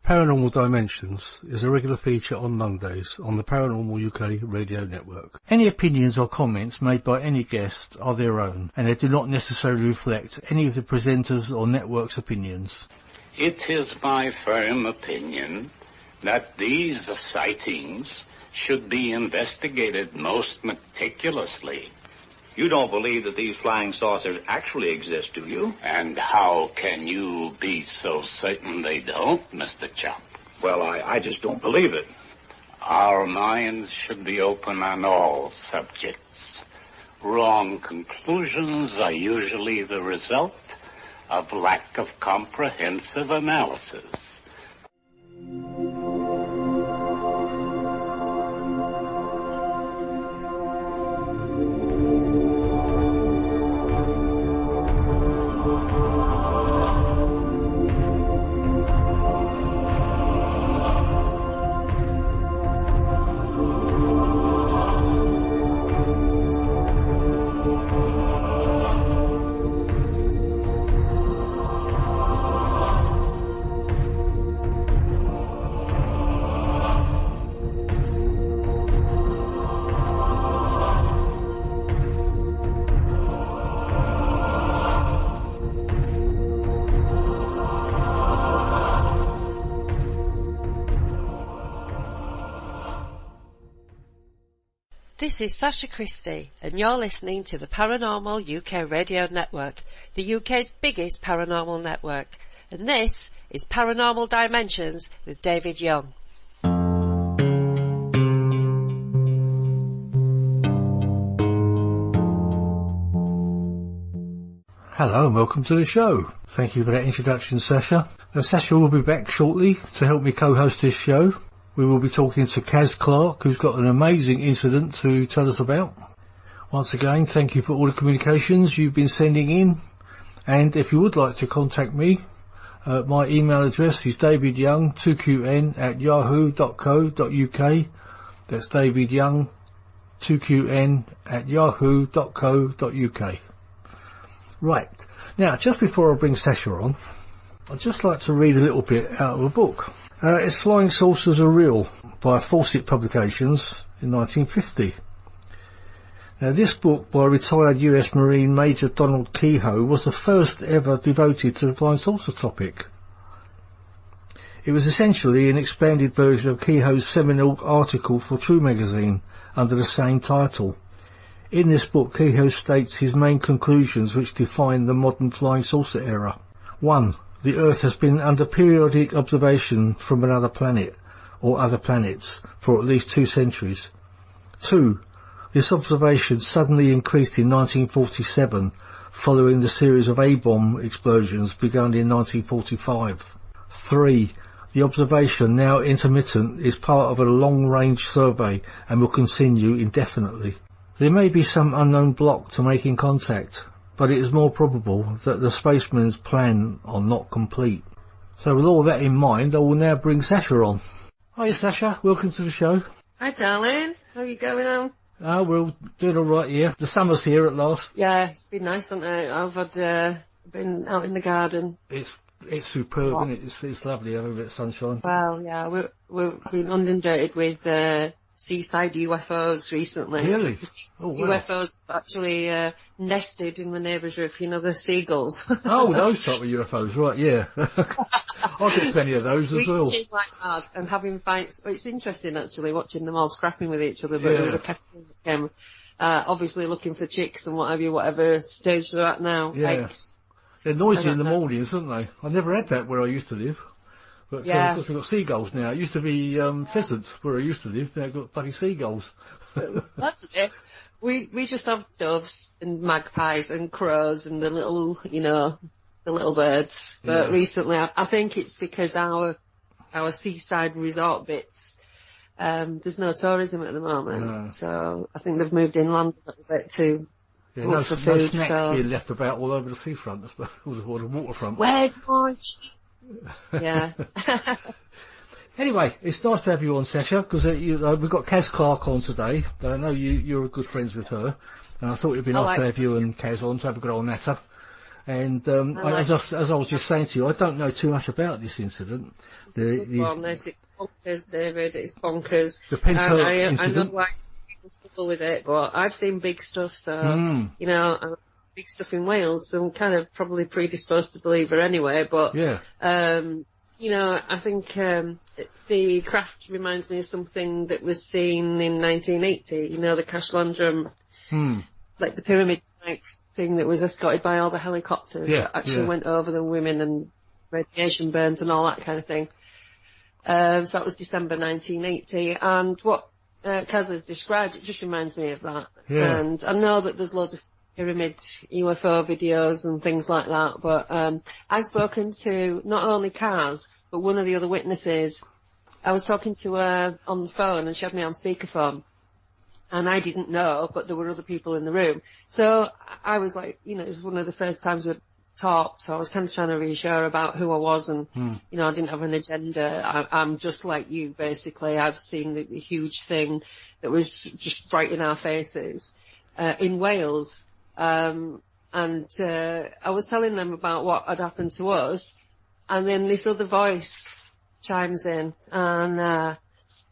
Paranormal Dimensions is a regular feature on Mondays on the Paranormal UK radio network. Any opinions or comments made by any guest are their own, and they do not necessarily reflect any of the presenters or network's opinions. It is my firm opinion that these sightings should be investigated most meticulously. You don't believe that these flying saucers actually exist, do you? And how can you be so certain they don't, Mr. Chop? Well, I just don't believe it. Our minds should be open on all subjects. Wrong conclusions are usually the result of lack of comprehensive analysis. This is Sacha Christie, and you're listening to the Paranormal UK Radio Network, the UK's biggest paranormal network. And this is Paranormal Dimensions with David Young. Hello and welcome to the show. Thank you for that introduction, Sacha. Sacha will be back shortly to help me co-host this show. We will be talking to Caz Clarke, who's got an amazing incident to tell us about. Once again, thank you for all the communications you've been sending in. And if you would like to contact me, my email address is davidyoung2qn@yahoo.co.uk. That's davidyoung2qn@yahoo.co.uk. Right. Now, just before I bring Sacha on, I'd just like to read a little bit out of a book. It's Flying Saucers Are Real by Fawcett Publications in 1950. Now, this book by retired US Marine Major Donald Kehoe was the first ever devoted to the flying saucer topic. It was essentially an expanded version of Kehoe's seminal article for True magazine under the same title. In this book, Kehoe states his main conclusions which define the modern flying saucer era. 1. The Earth has been under periodic observation from another planet, or other planets, for at least 2 centuries. 2. This observation suddenly increased in 1947, following the series of A-bomb explosions begun in 1945. 3. The observation, now intermittent, is part of a long-range survey and will continue indefinitely. There may be some unknown block to making contact, but it is more probable that the spacemen's plan are not complete. So with all that in mind, I will now bring Sacha on. Hi Sacha, welcome to the show. Hi darling, how are you going on? We're all doing alright here. The summer's here at last. Yeah, it's been nice, hasn't it? I've had, been out in the garden. It's superb, isn't it? It's lovely having a bit of sunshine. Well, yeah, we've been inundated with seaside UFOs recently. Really? Oh, wow. UFOs actually nested in my neighbour's roof, you know, the seagulls. Oh, those type of UFOs, right, yeah. I've got plenty of those as well. We like mad and having fights. It's interesting actually watching them all scrapping with each other, but there was a captain that came, obviously looking for chicks and whatever stage they're at now. Yeah. Eggs. They're noisy in the mornings, aren't they? I never had that where I used to live. But yeah. Of course we've got seagulls now. It used to be pheasants where I used to live. Now I've got bloody seagulls. That's it. We just have doves and magpies and crows and the little, you know, the little birds. But recently, I think it's because our seaside resort bits, there's no tourism at the moment. No. So I think they've moved inland a little bit to look for food. No snacks being left about all over the seafront, or the waterfront. Where's my Yeah. Anyway, it's nice to have you on, Sacha, because we've got Caz Clarke on today. I know you're good friends with her, and I thought it'd be nice to have you and Caz on to have a good old natter. And as I was just saying to you, I don't know too much about this incident. It's bonkers, David. It's bonkers. The Pentark incident. I know why people struggle with it, but I've seen big stuff, so, you know, big stuff in Wales, so I'm kind of probably predisposed to believe her anyway, but, you know, I think the craft reminds me of something that was seen in 1980, you know, the Cashlandrum, like the pyramid type thing that was escorted by all the helicopters that actually went over the women and radiation burns and all that kind of thing. So that was December 1980, and what Caz has described, it just reminds me of that. Yeah. And I know that there's loads of pyramid UFO videos and things like that, but I've spoken to not only Caz, but one of the other witnesses. I was talking to her on the phone, and she had me on speakerphone, and I didn't know, but there were other people in the room. So I was like, you know, it was one of the first times we'd talked, so I was kind of trying to reassure her about who I was, and, you know, I didn't have an agenda. I'm just like you, basically. I've seen the huge thing that was just right in our faces in Wales. And I was telling them about what had happened to us, and then this other voice chimes in and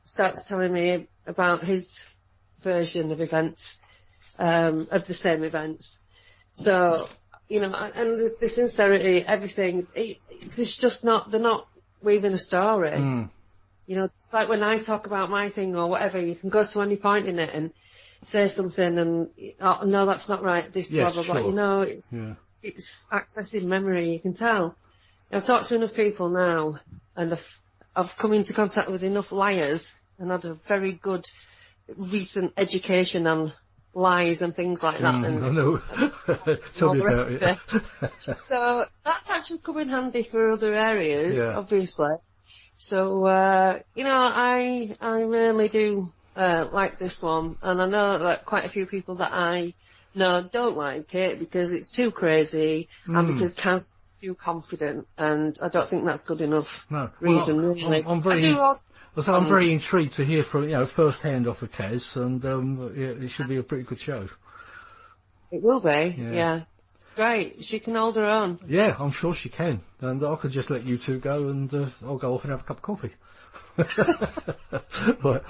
starts telling me about his version of events, of the same events. So, you know, and the sincerity, everything, it's just not, they're not weaving a story. You know, it's like when I talk about my thing or whatever, you can go to any point in it and say something and, oh, no, that's not right, this, blah, blah, blah. You know, it's accessing memory, you can tell. I've talked to enough people now, and I've come into contact with enough liars and had a very good recent education on lies and things like that. And I know. Tell me about it. So that's actually come in handy for other areas, obviously. So, you know, I really do like this one, and I know that quite a few people that I know don't like it because it's too crazy and because Caz is too confident, and I don't think that's good enough reason, really. I'm very intrigued to hear from, you know, first hand off of Caz, and it should be a pretty good show. It will be, yeah. Great, she can hold her own. Yeah, I'm sure she can, and I could just let you two go, and I'll go off and have a cup of coffee. Right.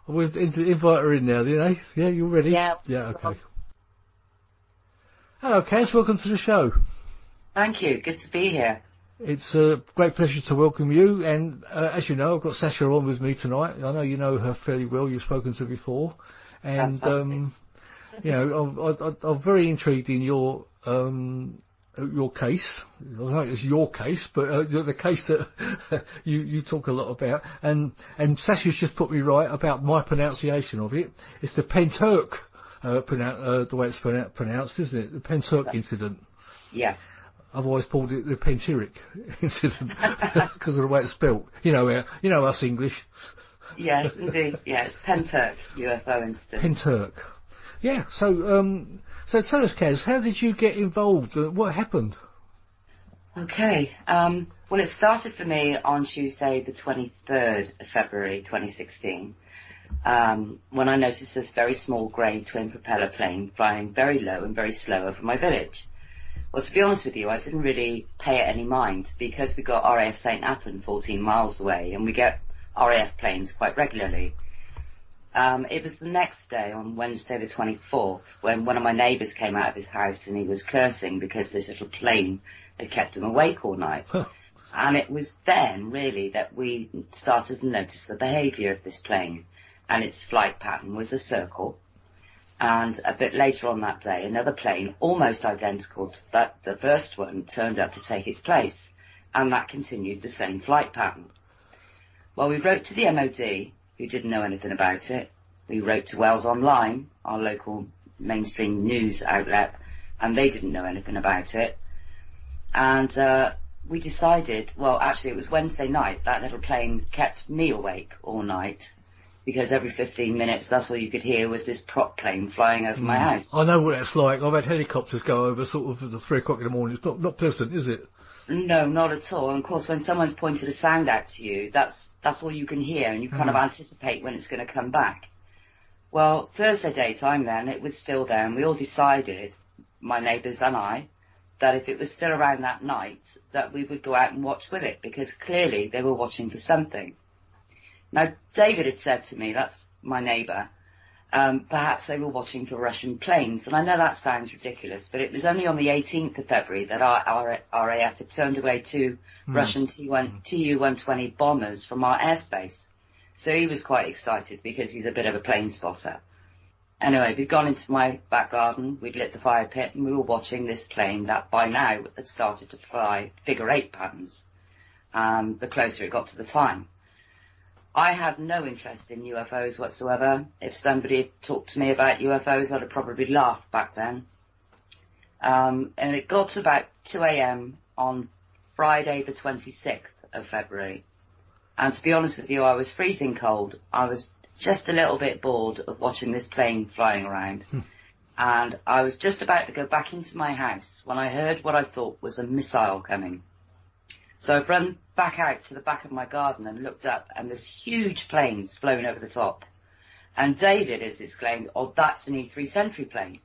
We'll invite her in now, you know? Yeah, you ready? Yeah. Yeah, okay. Hello, Caz, welcome to the show. Thank you, good to be here. It's a great pleasure to welcome you, and as you know, I've got Sacha on with me tonight. I know you know her fairly well, you've spoken to her before, and you know, I'm very intrigued in your case. I don't know it's your case, but the case that you talk a lot about, and Sacha's just put me right about my pronunciation of it. It's the Pentark, the way it's pronounced, isn't it? The Pentark incident. Yes. I've always called it the Pentiric incident because of the way it's spelt. You know us English. Yes, indeed. Yes, Pentark UFO incident. Pentark. Yeah. So tell us, Caz, how did you get involved? What happened? Okay. Well, it started for me on Tuesday, the 23rd of February, 2016, when I noticed this very small grey twin propeller plane flying very low and very slow over my village. Well, to be honest with you, I didn't really pay it any mind because we got RAF St Athan 14 miles away, and we get RAF planes quite regularly. It was the next day, on Wednesday the 24th, when one of my neighbours came out of his house and he was cursing because this little plane had kept him awake all night. And it was then, really, that we started to notice the behaviour of this plane. And its flight pattern was a circle. And a bit later on that day, another plane, almost identical to that, the first one, turned up to take its place. And that continued the same flight pattern. Well, we wrote to the MOD, who didn't know anything about it. We wrote to Wales Online, our local mainstream news outlet, and they didn't know anything about it. And we decided, well, actually it was Wednesday night, that little plane kept me awake all night, because every 15 minutes, that's all you could hear was this prop plane flying over my house. I know what that's like. I've had helicopters go over sort of at 3 o'clock in the morning. It's not pleasant, is it? No, not at all. And of course, when someone's pointed a sound out to you, that's all you can hear, and you kind of anticipate when it's going to come back. Well, Thursday daytime then, it was still there, and we all decided, my neighbours and I, that if it was still around that night, that we would go out and watch with it, because clearly they were watching for something. Now, David had said to me, that's my neighbour, perhaps they were watching for Russian planes. And I know that sounds ridiculous, but it was only on the 18th of February that our RAF had turned away two Russian Tu-120 bombers from our airspace. So he was quite excited because he's a bit of a plane spotter. Anyway, we'd gone into my back garden, we'd lit the fire pit, and we were watching this plane that by now had started to fly figure-8 patterns, the closer it got to the time. I had no interest in UFOs whatsoever. If somebody had talked to me about UFOs, I'd have probably laughed back then. And it got to about 2 a.m. on Friday the 26th of February. And to be honest with you, I was freezing cold. I was just a little bit bored of watching this plane flying around. And I was just about to go back into my house when I heard what I thought was a missile coming. So I've run back out to the back of my garden and looked up, and this huge plane's flown over the top. And David has exclaimed, "Oh, that's an E-3 Sentry plane."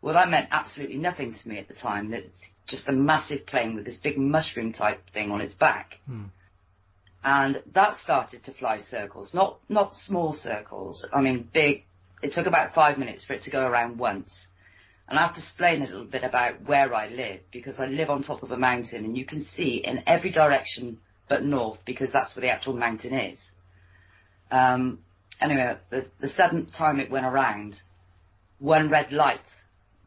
Well, that meant absolutely nothing to me at the time. It's just a massive plane with this big mushroom type thing on its back. And that started to fly circles, not small circles. I mean, big. It took about 5 minutes for it to go around once. And I have to explain a little bit about where I live, because I live on top of a mountain and you can see in every direction but north, because that's where the actual mountain is. Anyway, the seventh time it went around, one red light,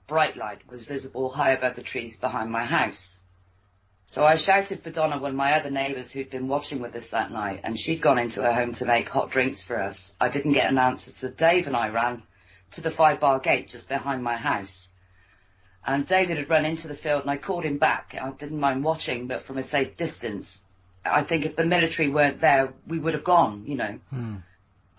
bright light, was visible high above the trees behind my house. So I shouted for Donna, one of my other neighbours who'd been watching with us that night, and she'd gone into her home to make hot drinks for us. I didn't get an answer, so Dave and I ran to the 5-bar gate just behind my house. And David had run into the field, and I called him back. I didn't mind watching, but from a safe distance. I think if the military weren't there, we would have gone, you know.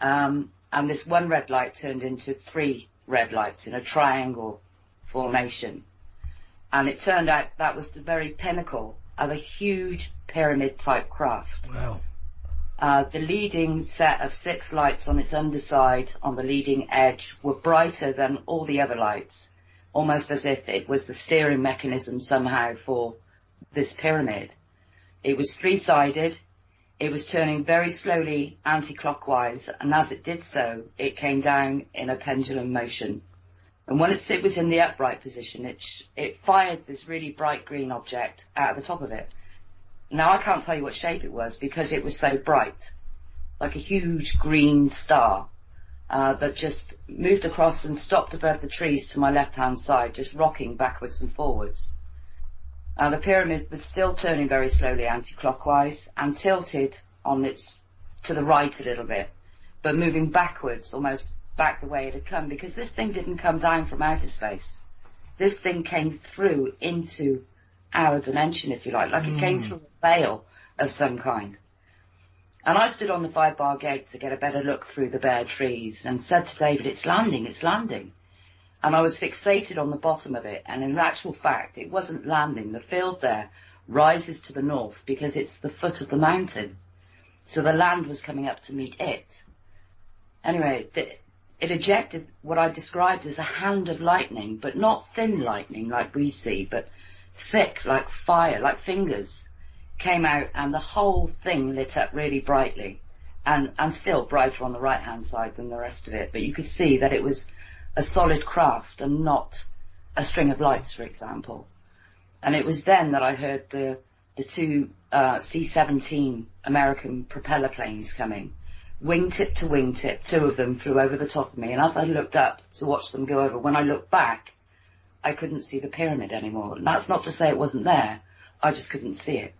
And this one red light turned into 3 red lights in a triangle formation. And it turned out that was the very pinnacle of a huge pyramid-type craft. Wow. The leading set of 6 lights on its underside, on the leading edge, were brighter than all the other lights, almost as if it was the steering mechanism somehow for this pyramid. It was 3-sided. It was turning very slowly anti-clockwise, and as it did so, it came down in a pendulum motion. And when it was in the upright position, it fired this really bright green object out of the top of it. Now, I can't tell you what shape it was because it was so bright, like a huge green star that just moved across and stopped above the trees to my left-hand side, just rocking backwards and forwards. The pyramid was still turning very slowly anti-clockwise and tilted on to the right a little bit, but moving backwards, almost back the way it had come, because this thing didn't come down from outer space. This thing came through into our dimension, if you like it came through a veil of some kind. And I stood on the 5-bar gate to get a better look through the bare trees and said to David, "It's landing, it's landing." And I was fixated on the bottom of it, and in actual fact, it wasn't landing. The field there rises to the north because it's the foot of the mountain. So the land was coming up to meet it. Anyway, it ejected what I described as a hand of lightning, but not thin lightning like we see, but thick, like fire, like fingers, came out, and the whole thing lit up really brightly, and still brighter on the right-hand side than the rest of it. But you could see that it was a solid craft and not a string of lights, for example. And it was then that I heard the 2 C-17 American propeller planes coming. Wingtip to wingtip, 2 of them flew over the top of me, and as I looked up to watch them go over, when I looked back, I couldn't see the pyramid anymore. And that's not to say it wasn't there, I just couldn't see it.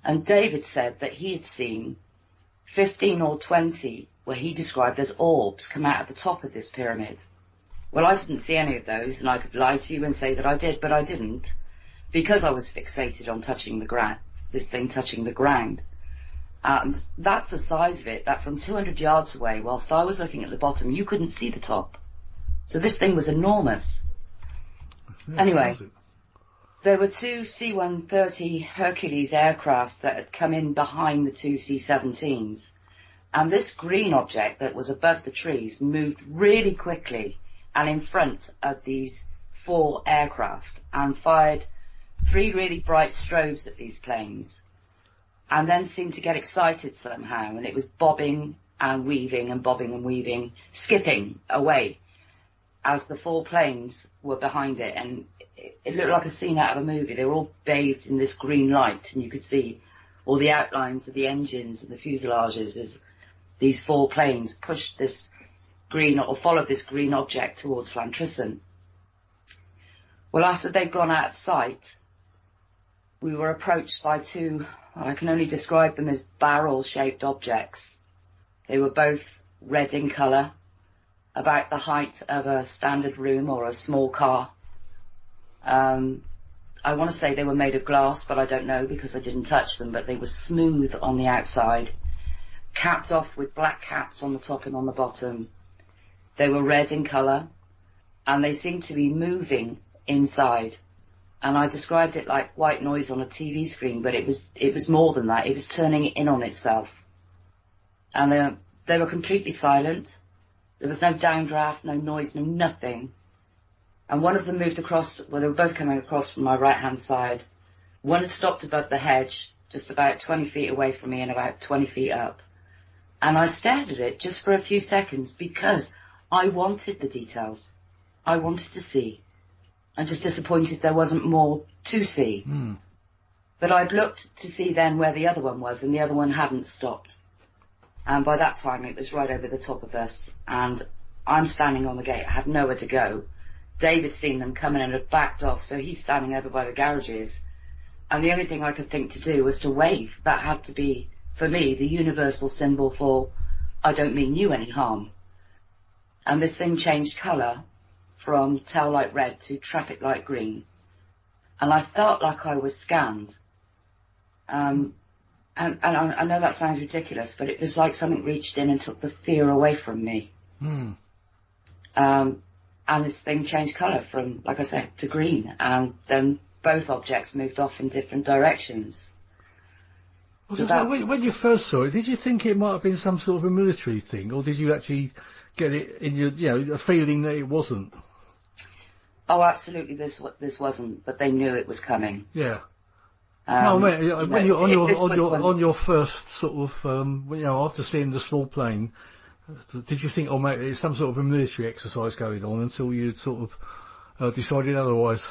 And David said that he had seen 15 or 20, what he described as orbs, come out of the top of this pyramid. Well, I didn't see any of those, and I could lie to you and say that I did, but I didn't, because I was fixated on touching the ground, this thing touching the ground. That's the size of it, that from 200 yards away, whilst I was looking at the bottom, you couldn't see the top. So this thing was enormous. Anyway, there were 2 C-130 Hercules aircraft that had come in behind the 2 C-17s. And this green object that was above the trees moved really quickly and in front of these 4 aircraft and fired 3 really bright strobes at these planes, and then seemed to get excited somehow, and it was bobbing and weaving and bobbing and weaving, skipping away as the 4 planes were behind it, and it looked like a scene out of a movie. They were all bathed in this green light, and you could see all the outlines of the engines and the fuselages as these 4 planes pushed this green, or followed this green object towards Llantrisant. Well, after they'd gone out of sight, we were approached by 2, I can only describe them as barrel-shaped objects. They were both red in colour, about the height of a standard room or a small car. I want to say they were made of glass, but I don't know because I didn't touch them, but they were smooth on the outside, capped off with black caps on the top and on the bottom. They were red in colour, and they seemed to be moving inside. And I described it like white noise on a TV screen, but it was more than that. It was turning in on itself. And they were completely silent. There was no downdraft, no noise, no nothing. And one of them moved across, well, they were both coming across from my right-hand side. One had stopped above the hedge, just about 20 feet away from me and about 20 feet up. And I stared at it just for a few seconds because I wanted the details. I wanted to see. I'm just disappointed there wasn't more to see. But I'd looked to see then where the other one was, and the other one hadn't stopped. And by that time, it was right over the top of us. And I'm standing on the gate. I had nowhere to go. David's seen them coming and had backed off, so he's standing over by the garages. And the only thing I could think to do was to wave. That had to be, for me, the universal symbol for, I don't mean you any harm. And this thing changed colour from tail light red to traffic light green. And I felt like I was scanned. And I know that sounds ridiculous, but it was like something reached in and took the fear away from me. And this thing changed colour from, like I said, to green. And then both objects moved off in different directions. When you first saw it, did you think it might have been some sort of a military thing, or did you actually get it in your, a feeling that it wasn't? Oh, absolutely, this wasn't, but they knew it was coming. Yeah. When you're on your first sort of, after seeing the small plane, did you think, oh mate, it's some sort of a military exercise going on, until you sort of decided otherwise?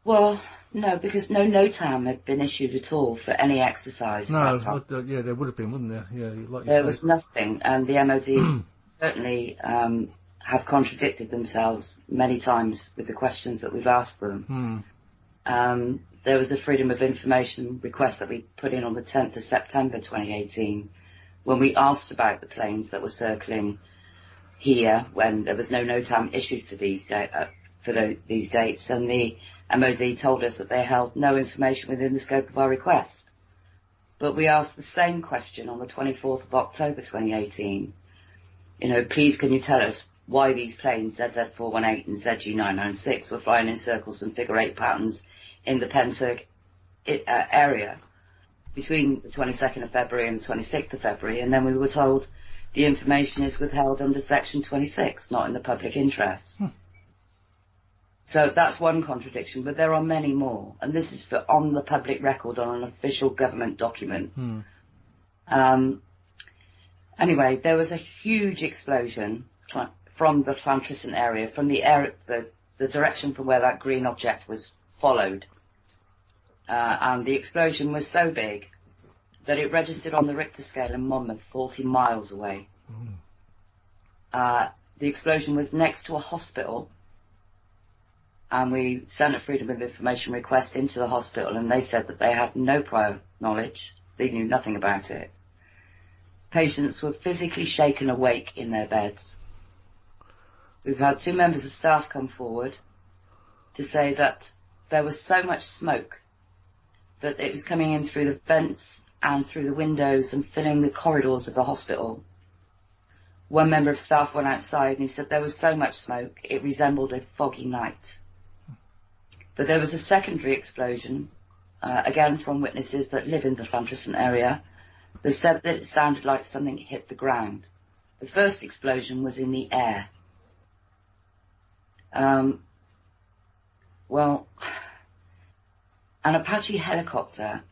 Well, no, because no NOTAM had been issued at all for any exercise. No, there would have been, wouldn't there? Yeah, like there was nothing, and the MOD certainly have contradicted themselves many times with the questions that we've asked them. There was a Freedom of Information request that we put in on the 10th of September 2018 when we asked about the planes that were circling here when there was no NOTAM issued for these dates, and the MOD told us that they held no information within the scope of our request. But we asked the same question on the 24th of October 2018. Please can you tell us why these planes ZZ418 and ZG996 were flying in circles and figure 8 patterns in the Penturk area between the 22nd of February and the 26th of February, and then we were told the information is withheld under Section 26, not in the public interest. So that's one contradiction, but there are many more, and this is on the public record on an official government document. Anyway, there was a huge explosion from the Llantrisant area, from the direction from where that green object was followed. And the explosion was so big that it registered on the Richter scale in Monmouth 40 miles away. The explosion was next to a hospital, and we sent a Freedom of Information request into the hospital, and they said that they had no prior knowledge. They knew nothing about it. Patients were physically shaken awake in their beds. We've had 2 members of staff come forward to say that there was so much smoke that it was coming in through the vents and through the windows and filling the corridors of the hospital. One member of staff went outside and he said there was so much smoke it resembled a foggy night. But there was a secondary explosion, again from witnesses that live in the Llantrisant area, that said that it sounded like something hit the ground. The first explosion was in the air. Well, an Apache helicopter,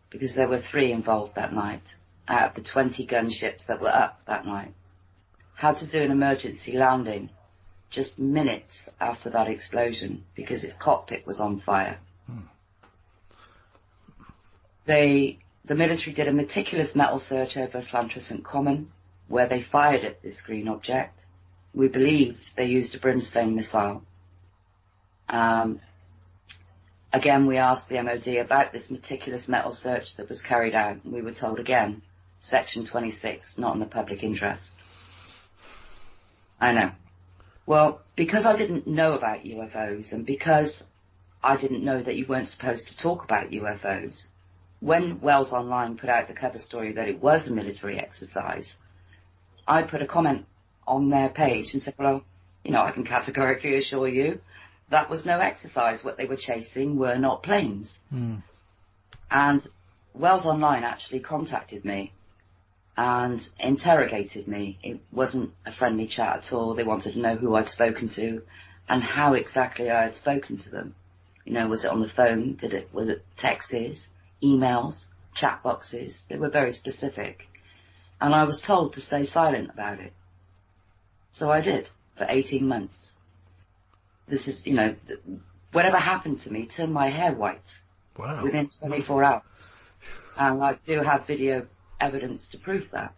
because there were 3 involved that night, out of the 20 gunships that were up that night, had to do an emergency landing just minutes after that explosion because its cockpit was on fire. The military did a meticulous metal search over Llantrisant Common, where they fired at this green object. We believe they used a brimstone missile. Again, we asked the MOD about this meticulous metal search that was carried out, and we were told again, Section 26, not in the public interest. I know. Well, because I didn't know about UFOs, and because I didn't know that you weren't supposed to talk about UFOs, when Wells Online put out the cover story that it was a military exercise, I put a comment on their page and said, well, you know, I can categorically assure you that was no exercise. What they were chasing were not planes. And Wells Online actually contacted me and interrogated me. It wasn't a friendly chat at all. They wanted to know who I'd spoken to and how exactly I had spoken to them. You know, was it on the phone? Was it texts, emails, chat boxes? They were very specific. And I was told to stay silent about it. So I did for 18 months. This is, you know, whatever happened to me turned my hair white. Wow. Within 24 hours. And I do have video evidence to prove that.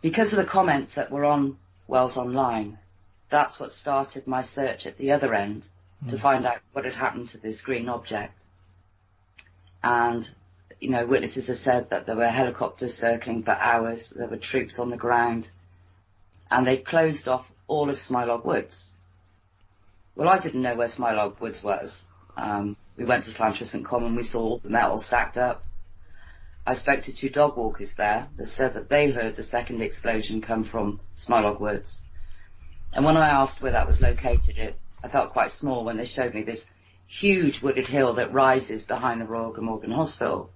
Because of the comments that were on Wells Online, that's what started my search at the other end to find out what had happened to this green object. And, you know, witnesses have said that there were helicopters circling for hours, there were troops on the ground, and they closed off all of Smilog Woods. Well, I didn't know where Smilog Woods was. We went to Llantrisant Common, we saw all the metal stacked up. I spoke to 2 dog walkers there that said that they heard the second explosion come from Smilog Woods. And when I asked where that was located, I felt quite small when they showed me this huge wooded hill that rises behind the Royal Glamorgan Hospital.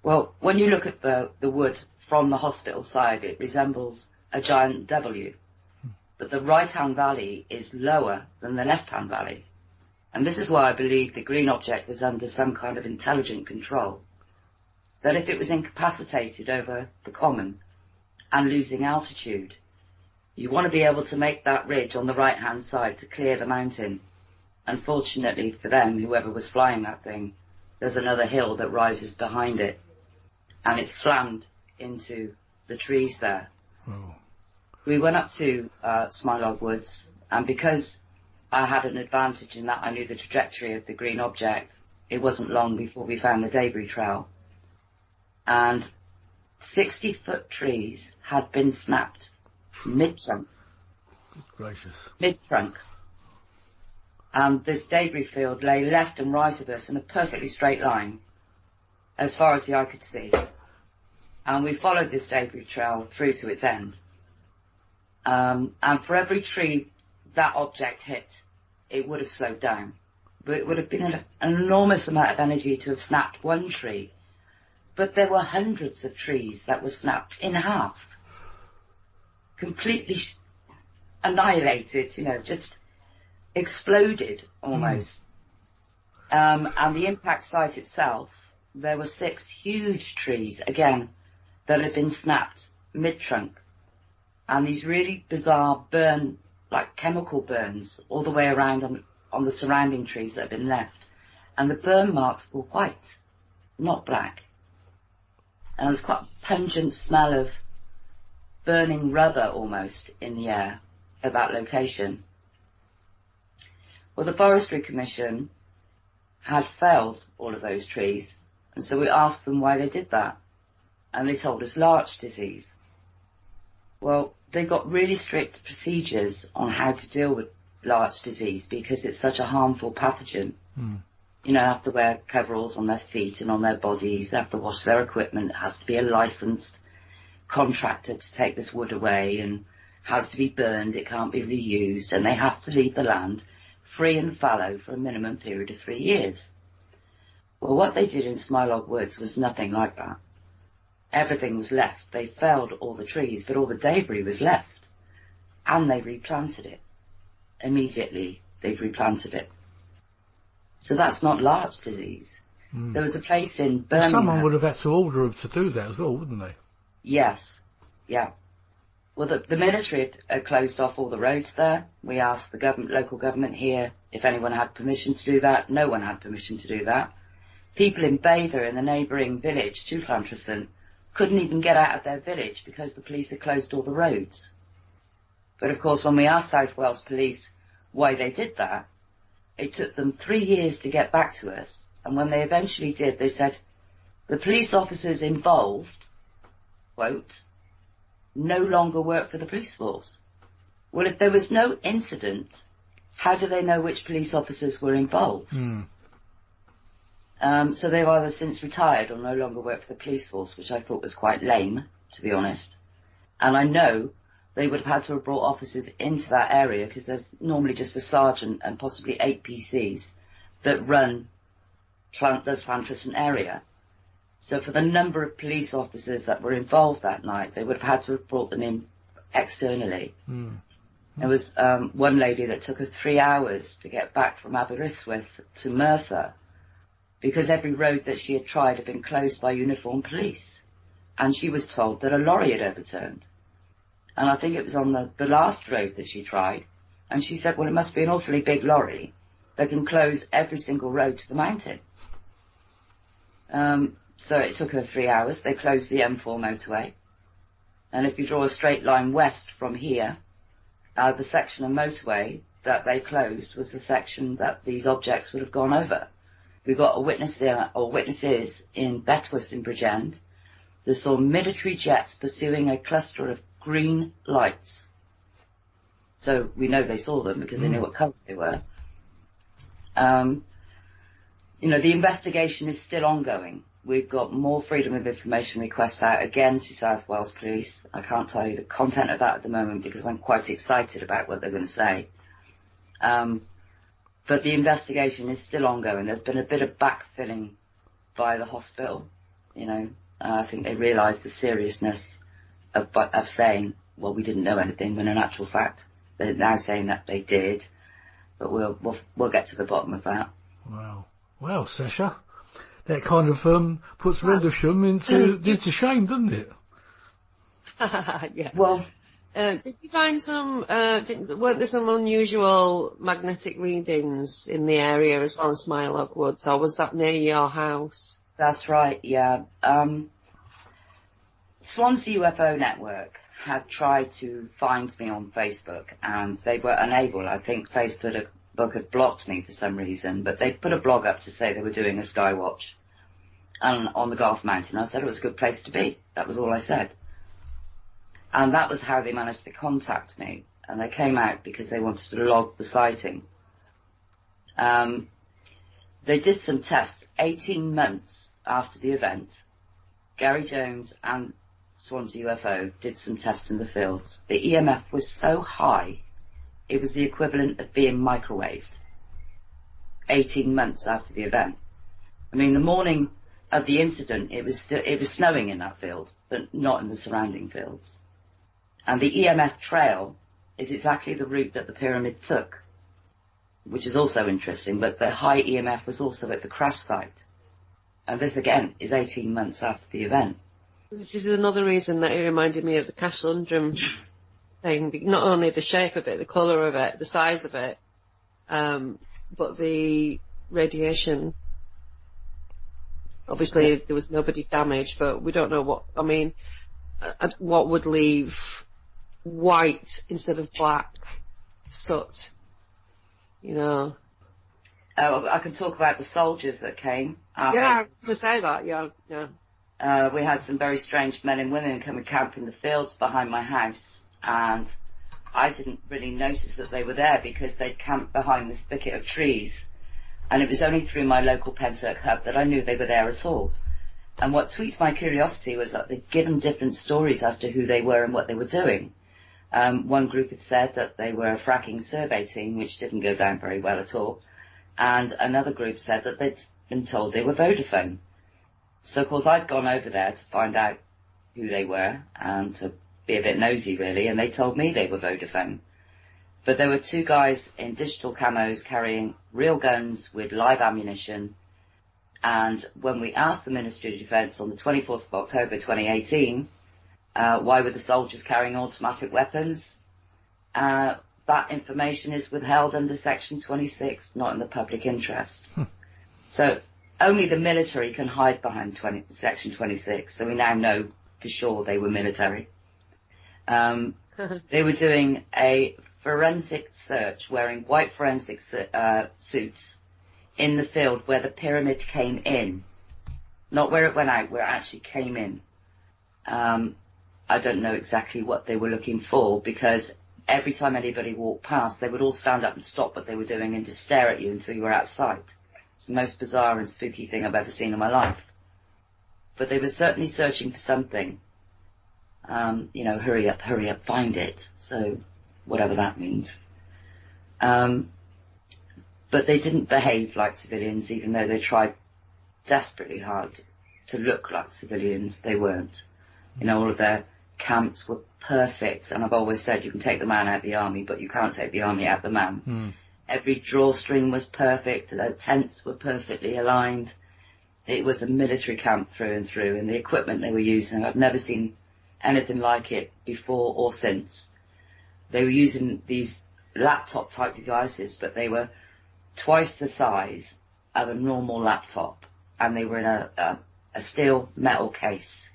Well, when you look at the wood from the hospital side, it resembles a giant W. But the right-hand valley is lower than the left-hand valley. And this is why I believe the green object was under some kind of intelligent control. That if it was incapacitated over the common and losing altitude, you want to be able to make that ridge on the right-hand side to clear the mountain. Unfortunately for them, whoever was flying that thing, there's another hill that rises behind it. And it's slammed into the trees there. Oh. We went up to Smilog Woods, and because I had an advantage in that I knew the trajectory of the green object, it wasn't long before we found the debris trail. And 60-foot trees had been snapped mid-trunk. Gracious. Mid-trunk. And this debris field lay left and right of us in a perfectly straight line, as far as the eye could see. And we followed this debris trail through to its end. And for every tree that object hit, it would have slowed down. But it would have been an enormous amount of energy to have snapped one tree. But there were hundreds of trees that were snapped in half. Completely annihilated, you know, just exploded almost. And the impact site itself, there were 6 huge trees, again, that had been snapped mid-trunk. And these really bizarre burn, like chemical burns, all the way around on the surrounding trees that had been left. And the burn marks were white, not black. And there was quite a pungent smell of burning rubber almost in the air at that location. Well, the Forestry Commission had felled all of those trees, and so we asked them why they did that. And they told us larch disease. Well, they got really strict procedures on how to deal with larch disease because it's such a harmful pathogen. You know, they have to wear coveralls on their feet and on their bodies. They have to wash their equipment. It has to be a licensed contractor to take this wood away and has to be burned. It can't be reused. And they have to leave the land free and fallow for a minimum period of 3 years. Well, what they did in Smilog Woods was nothing like that. Everything was left. They felled all the trees, but all the debris was left. And they replanted it. immediately they've replanted it. So that's not large disease. There was a place in Birmingham. Someone would have had to order them to do that as well, wouldn't they? Yes, yeah. Well, the military had closed off all the roads there. We asked the local government here if anyone had permission to do that. No one had permission to do that. People in Bather, in the neighbouring village, to Llantriston, couldn't even get out of their village because the police had closed all the roads. But of course, when we asked South Wales Police why they did that, it took them 3 years to get back to us. And when they eventually did, they said, the police officers involved, quote, no longer work for the police force. Well, if there was no incident, how do they know which police officers were involved? So they've either since retired or no longer work for the police force, which I thought was quite lame, to be honest. And I know they would have had to have brought officers into that area because there's normally just a sergeant and possibly 8 PCs that run the Llantriston area. So for the number of police officers that were involved that night, they would have had to have brought them in externally. There was one lady that took her 3 hours to get back from Aberystwyth to Merthyr because every road that she had tried had been closed by uniformed police. And she was told that a lorry had overturned. And I think it was on the last road that she tried. And she said, well, it must be an awfully big lorry that can close every single road to the mountain. So it took her 3 hours. They closed the M4 motorway. And if you draw a straight line west from here, the section of motorway that they closed was the section that these objects would have gone over. We got a witness there, or witnesses in Betws in Bridgend. They saw military jets pursuing a cluster of green lights. So we know they saw them because they knew what colour they were. You know, the investigation is still ongoing. We've got more freedom of information requests out again to South Wales Police. I can't tell you the content of that at the moment because I'm quite excited about what they're going to say. But the investigation is still ongoing. There's been a bit of backfilling by the hospital. You know, I think they realised the seriousness of saying, well, we didn't know anything, when in actual fact they're now saying that they did. But we'll get to the bottom of that. Wow. Well, Sacha, that kind of puts Rendlesham into shame, doesn't it? Yeah. Well, did you find weren't there some unusual magnetic readings in the area as well as Smilock Woods, or was that near your house? That's right, yeah. Swansea UFO Network had tried to find me on Facebook and they were unable. I think Facebook had blocked me for some reason, but they put a blog up to say they were doing a sky watch and on the Garth Mountain. I said it was a good place to be. That was all I said. And that was how they managed to contact me. And they came out because they wanted to log the sighting. They did some tests 18 months after the event. Gary Jones and Swansea UFO did some tests in the fields. The EMF was so high, it was the equivalent of being microwaved 18 months after the event. I mean, the morning of the incident, it was snowing in that field, but not in the surrounding fields. And the EMF trail is exactly the route that the pyramid took, which is also interesting, but the high EMF was also at the crash site. And this, again, is 18 months after the event. This is another reason that it reminded me of the Castlundrum thing. Not only the shape of it, the colour of it, the size of it, but the radiation. Obviously, there was nobody damaged, but we don't know what would leave white instead of black soot, you know. Oh, I can talk about the soldiers that came. Yeah, to say that, yeah. We had some very strange men and women come and camp in the fields behind my house, and I didn't really notice that they were there because they'd camped behind this thicket of trees, and it was only through my local Penturk hub that I knew they were there at all. And what tweaked my curiosity was that they'd given different stories as to who they were and what they were doing. One group had said that they were a fracking survey team, which didn't go down very well at all. And another group said that they'd been told they were Vodafone. So, of course, I'd gone over there to find out who they were and to be a bit nosy, really, and they told me they were Vodafone. But there were two guys in digital camos carrying real guns with live ammunition. And when we asked the Ministry of Defence on the 24th of October 2018, why were the soldiers carrying automatic weapons, that information is withheld under Section 26, not in the public interest. So only the military can hide behind Section 26. So we now know for sure they were military. They were doing a forensic search wearing white forensic suits in the field where the pyramid came in. Not where it went out, where it actually came in. I don't know exactly what they were looking for, because every time anybody walked past, they would all stand up and stop what they were doing and just stare at you until you were out of sight. It's the most bizarre and spooky thing I've ever seen in my life. But they were certainly searching for something. Hurry up, find it. So, whatever that means. But they didn't behave like civilians, even though they tried desperately hard to look like civilians. They weren't. All of their camps were perfect. And I've always said you can take the man out of the army, but you can't take the army out of the man. Every drawstring was perfect. The tents were perfectly aligned. It was a military camp through and through. And the equipment they were using, I've never seen anything like it before or since. They were using these laptop type devices, but they were twice the size of a normal laptop, and they were in a steel metal case,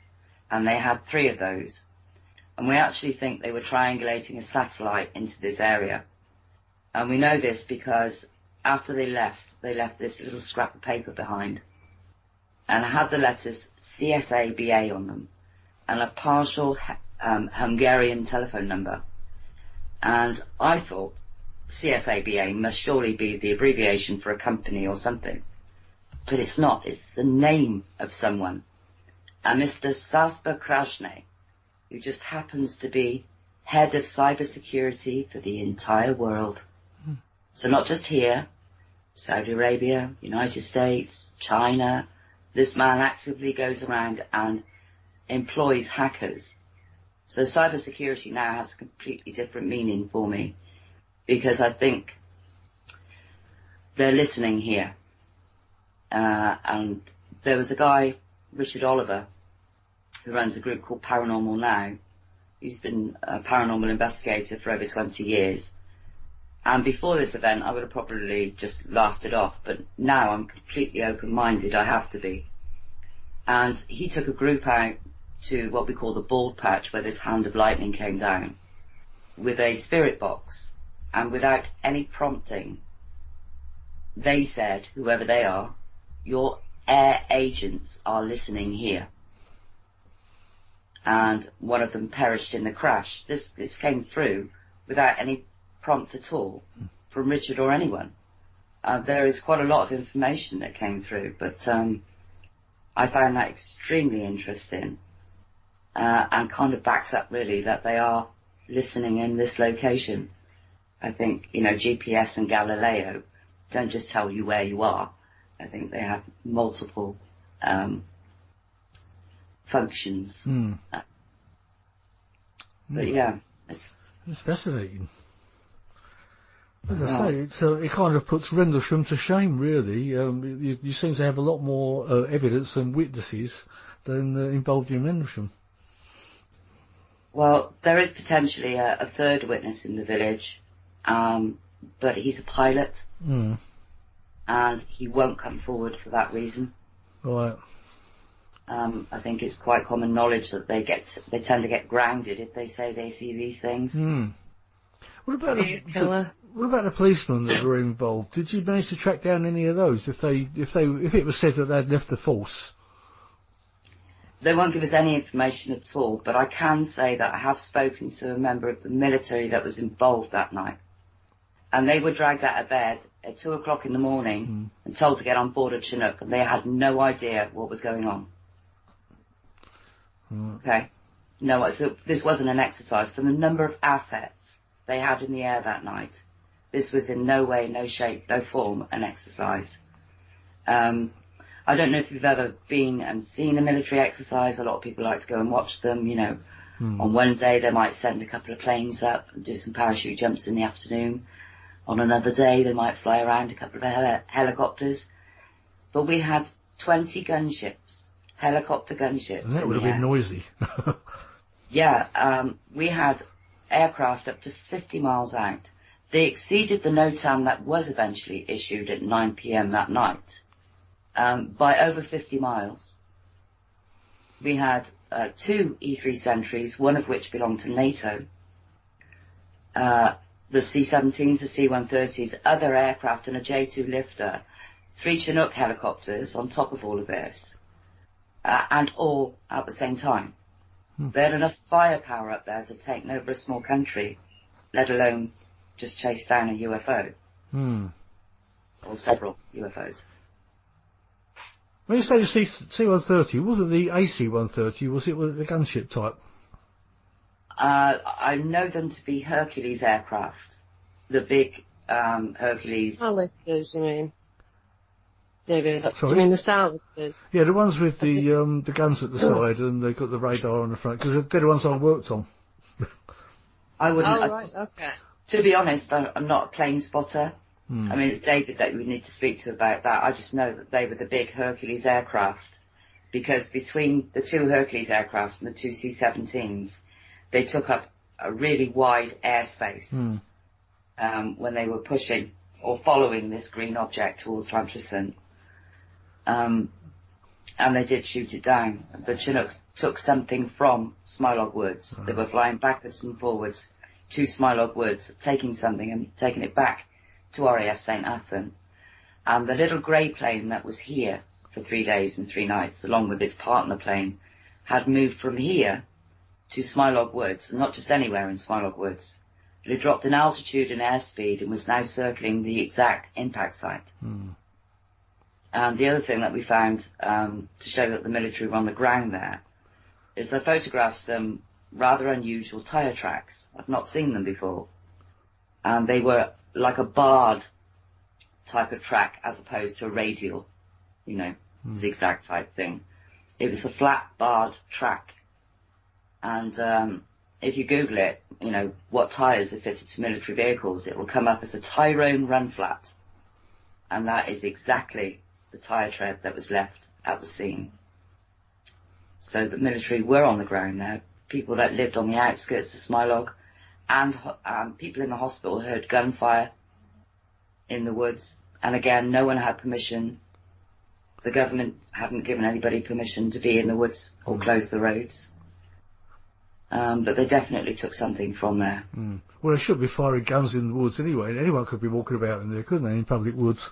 and they had 3 of those. And we actually think they were triangulating a satellite into this area. And we know this because after they left this little scrap of paper behind, and it had the letters CSABA on them, and a partial Hungarian telephone number. And I thought CSABA must surely be the abbreviation for a company or something. But it's not. It's the name of someone. And Mr. Sacha Christie, who just happens to be head of cybersecurity for the entire world. So not just here, Saudi Arabia, United States, China. This man actively goes around and employs hackers. So cybersecurity now has a completely different meaning for me, because I think they're listening here. And there was a guy, Richard Oliver, who runs a group called Paranormal Now. He's been a paranormal investigator for over 20 years. And before this event, I would have probably just laughed it off. But now I'm completely open-minded. I have to be. And he took a group out to what we call the bald patch, where this hand of lightning came down, with a spirit box. And without any prompting, they said, whoever they are, your air agents are listening here. And one of them perished in the crash. This came through without any prompt at all from Richard or anyone. There is quite a lot of information that came through, but I found that extremely interesting, and kind of backs up really that they are listening in this location. I think, GPS and Galileo don't just tell you where you are. I think they have multiple functions. But yeah, it's fascinating. As I say, it kind of puts Rendlesham to shame, really. You seem to have a lot more evidence and witnesses than involved in Rendlesham. Well, there is potentially a third witness in the village, but he's a pilot, and he won't come forward for that reason. Right. I think it's quite common knowledge that they tend to get grounded if they say they see these things. What about the policemen that were involved? Did you manage to track down any of those? If it was said that they'd left the force? They won't give us any information at all, but I can say that I have spoken to a member of the military that was involved that night. And they were dragged out of bed at 2 o'clock in the morning and told to get on board a Chinook, and they had no idea what was going on. Okay? No, so this wasn't an exercise. For the number of assets they had in the air that night, this was in no way, no shape, no form an exercise. I don't know if you've ever been and seen a military exercise. A lot of people like to go and watch them, On one day, they might send a couple of planes up and do some parachute jumps in the afternoon. On another day, they might fly around a couple of helicopters. But we had 20 gunships, helicopter gunships. And that would have been noisy. Yeah, we had aircraft up to 50 miles out. They exceeded the NOTAM that was eventually issued at 9 p.m. that night by over 50 miles. We had 2 E-3 Sentries, one of which belonged to NATO. The C-17s, the C-130s, other aircraft and a J-2 lifter, 3 Chinook helicopters on top of all of this, and all at the same time. They had enough firepower up there to take over a small country, let alone just chase down a UFO. Or several UFOs. When you say the C-130, wasn't the AC-130, was it the gunship type? I know them to be Hercules aircraft. The big Hercules. Starlifters, you mean? Maybe. Sorry? You mean the Starlifters? Yeah, the ones with the guns at the side and they've got the radar on the front, because they're the ones I worked on. I wouldn't. Oh, right, okay. To be honest, I'm not a plane spotter. I mean, it's David that we need to speak to about that. I just know that they were the big Hercules aircraft, because between the 2 Hercules aircraft and the 2 C-17s, they took up a really wide airspace when they were pushing or following this green object towards Lantrison. And they did shoot it down. The Chinooks took something from Smilog Woods. They were flying backwards and forwards to Smilog Woods, taking something and taking it back to RAF St. Athan. And the little grey plane that was here for 3 days and 3 nights, along with its partner plane, had moved from here to Smilog Woods, and not just anywhere in Smilog Woods. It had dropped in altitude and airspeed and was now circling the exact impact site. And the other thing that we found to show that the military were on the ground there is I photographed some rather unusual tyre tracks. I've not seen them before. And they were like a barred type of track as opposed to a radial, zigzag type thing. It was a flat barred track. And if you Google it, what tyres are fitted to military vehicles, it will come up as a Tyrone run flat. And that is exactly the tyre tread that was left at the scene. So the military were on the ground there. People that lived on the outskirts of Smilog and people in the hospital heard gunfire in the woods. And again, no one had permission. The government hadn't given anybody permission to be in the woods or close the roads. But they definitely took something from there. Well, they should be firing guns in the woods anyway. Anyone could be walking about in there, couldn't they, in public woods?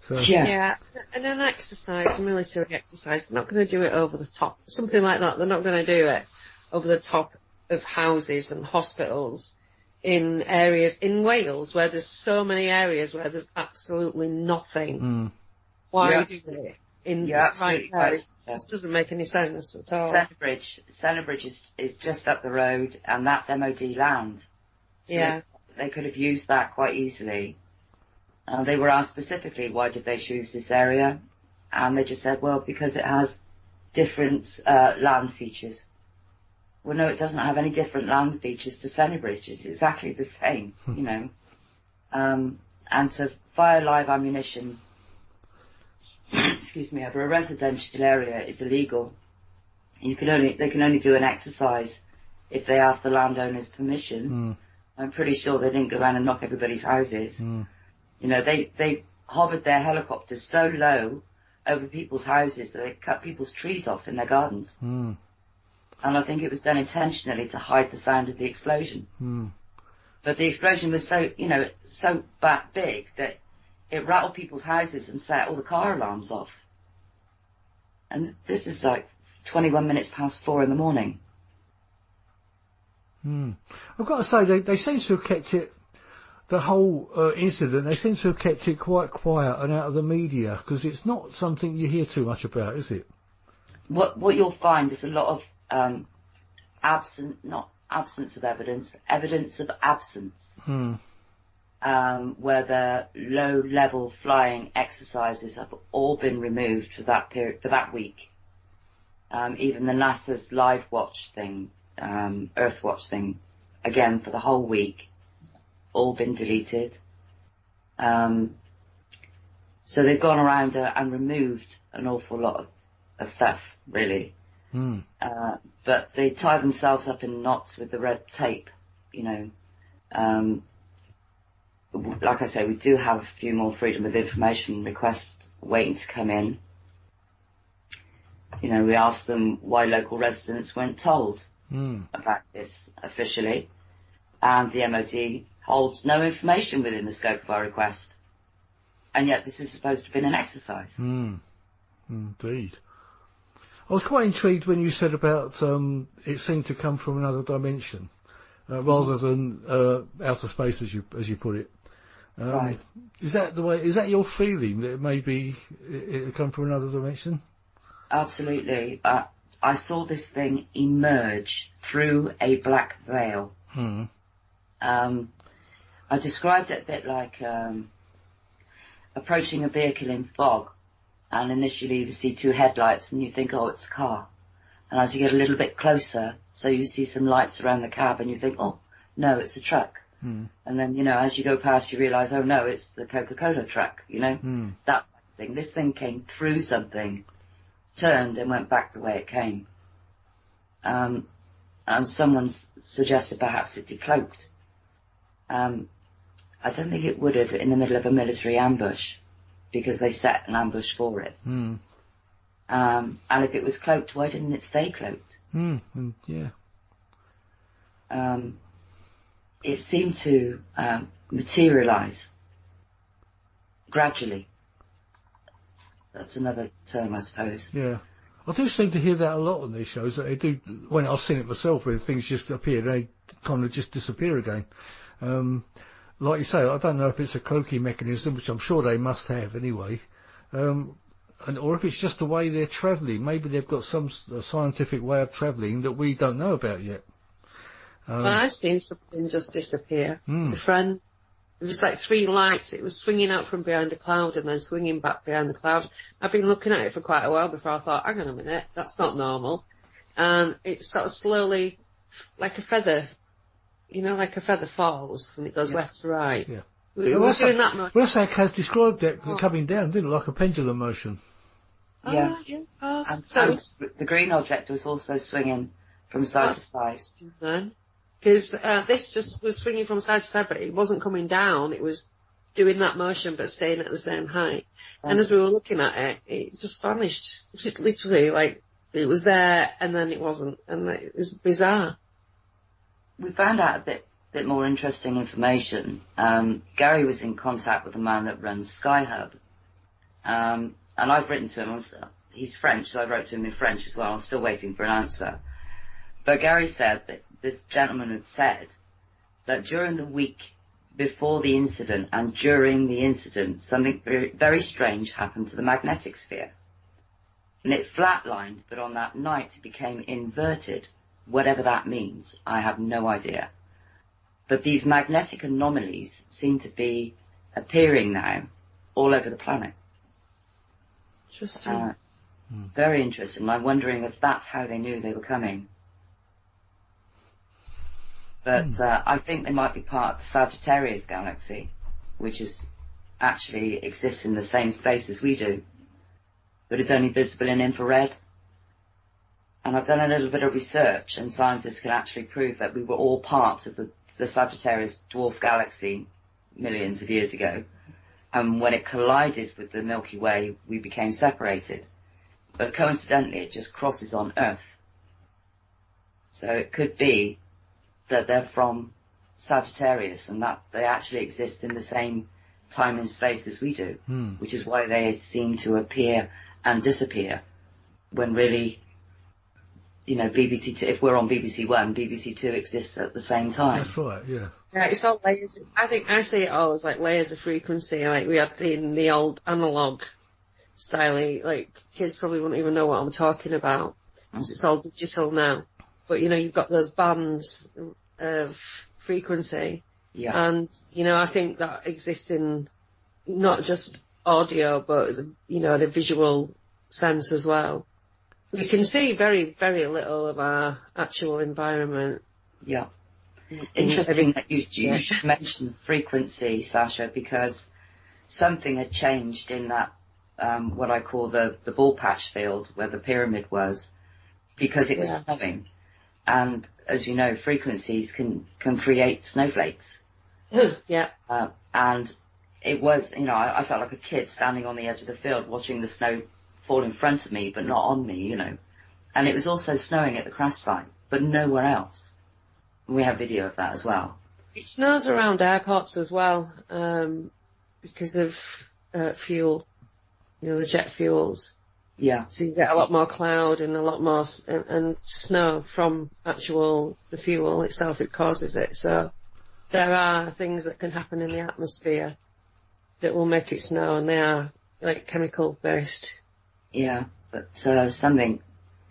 So. Yeah, and an exercise, a military exercise, they're not going to do it over the top. Something like that, they're not going to do it over the top of houses and hospitals in areas in Wales where there's so many areas where there's absolutely nothing. Why do it in right there? It just doesn't make any sense at all. Centrebridge is just up the road, and that's MOD land. So they could have used that quite easily. They were asked specifically, why did they choose this area? And they just said, well, because it has different land features. Well, no, it doesn't have any different land features to Centrebridge. It's exactly the same, And to fire live ammunition, over a residential area is illegal. They can only do an exercise if they ask the landowner's permission. I'm pretty sure they didn't go around and knock everybody's houses. They hovered their helicopters so low over people's houses that they cut people's trees off in their gardens. And I think it was done intentionally to hide the sound of the explosion. But the explosion was so big that it rattled people's houses and set all the car alarms off. And this is like 21 minutes past 4 in the morning. I've got to say, they seem to have kept it, the whole incident, they seem to have kept it quite quiet and out of the media, because it's not something you hear too much about, is it? What you'll find is a lot of absence of evidence of absence. Where the low-level flying exercises have all been removed for that period, for that week. Even the NASA's Live Watch thing Earthwatch thing, again, for the whole week, all been deleted. So they've gone around and removed an awful lot of stuff, really. But they tie themselves up in knots with the red tape, you know. Like I say, we do have a few more freedom of information requests waiting to come in. You know, we asked them why local residents weren't told about this officially, and the MOD holds no information within the scope of our request. And yet this is supposed to have been an exercise. Indeed. I was quite intrigued when you said about it seemed to come from another dimension, rather than outer space, as you put it. Right. Is that the way? Is that your feeling that maybe it come from another dimension? Absolutely. I saw this thing emerge through a black veil. I described it a bit like approaching a vehicle in fog, and initially you see two headlights and you think, oh, it's a car. And as you get a little bit closer, so you see some lights around the cab and you think, oh, no, it's a truck. And then, you know, as you go past, you realise, oh, no, it's the Coca-Cola truck, you know, that thing. This thing came through something, turned and went back the way it came. And someone suggested perhaps it decloaked. I don't think it would have in the middle of a military ambush, because they set an ambush for it. And if it was cloaked, why didn't it stay cloaked? Yeah. It seemed to materialise gradually. That's another term, I suppose. Yeah. I do seem to hear that a lot on these shows, that they do, when I've seen it myself, when things just appear, they kind of just disappear again. Like you say, I don't know if it's a cloaking mechanism, which I'm sure they must have anyway, or if it's just the way they're travelling. Maybe they've got some scientific way of travelling that we don't know about yet. Well, I've seen something just disappear. The friend, it was like three lights. It was swinging out from behind a cloud and then swinging back behind the cloud. I've been looking at it for quite a while before I thought, hang on a minute, that's not normal. And it sort of slowly, like a feather, you know, like a feather falls and it goes left to right. Yeah. It was doing that much. Well, that's how Caz described it coming down, didn't it? Like a pendulum motion. Yeah. So the green object was also swinging from side to side. Because this just was swinging from side to side, but it wasn't coming down. It was doing that motion, but staying at the same height. And as we were looking at it, it just vanished. Just literally, like, it was there and then it wasn't. And it was bizarre. We found out a bit more interesting information. Gary was in contact with a man that runs Skyhub. And I've written to him. He's French, so I wrote to him in French as well. I'm still waiting for an answer. But Gary said that this gentleman had said that during the week before the incident and during the incident, something very, very strange happened to the magnetic sphere. And it flatlined, but on that night it became inverted. Whatever that means, I have no idea. But these magnetic anomalies seem to be appearing now all over the planet. Interesting. Very interesting. I'm wondering if that's how they knew they were coming. But I think they might be part of the Sagittarius galaxy, which actually exists in the same space as we do, but is only visible in infrared. And I've done a little bit of research, and scientists can actually prove that we were all part of the Sagittarius dwarf galaxy millions of years ago. And when it collided with the Milky Way, we became separated. But coincidentally, it just crosses on Earth. So it could be that they're from Sagittarius and that they actually exist in the same time and space as we do, which is why they seem to appear and disappear when really, you know, BBC Two, if we're on BBC One, BBC Two exists at the same time. That's right, yeah. Yeah, it's all layers. I think I see it all as like layers of frequency, like we had in the old analog style, like kids probably wouldn't even know what I'm talking about, because it's all digital now. But, you know, you've got those bands of frequency. Yeah. And, you know, I think that exists in not just audio, but, you know, the visual sense as well. We can see very, very little of our actual environment. Yeah. Interesting that you mentioned frequency, Sasha, because something had changed in that, what I call the ball patch field where the pyramid was, because it was snowing. And as you know, frequencies can create snowflakes. Yeah. And it was, I felt like a kid standing on the edge of the field watching the snow fall in front of me, but not on me, And it was also snowing at the crash site, but nowhere else. We have video of that as well. It snows around airports as well, because of fuel, the jet fuels. Yeah. So you get a lot more cloud and a lot more and snow from the fuel itself. It causes it. So there are things that can happen in the atmosphere that will make it snow, and they are like chemical based. Yeah, but something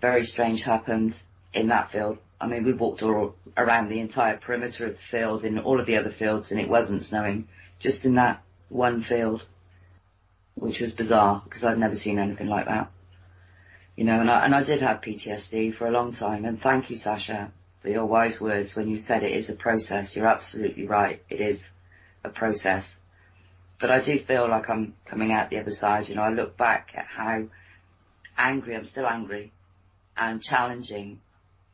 very strange happened in that field. I mean, we walked all around the entire perimeter of the field in all of the other fields, and it wasn't snowing, just in that one field, which was bizarre because I've never seen anything like that. And I did have PTSD for a long time, and thank you, Sasha, for your wise words when you said it is a process. You're absolutely right. It is a process. But I do feel like I'm coming out the other side. I look back at how angry, I'm still angry, and challenging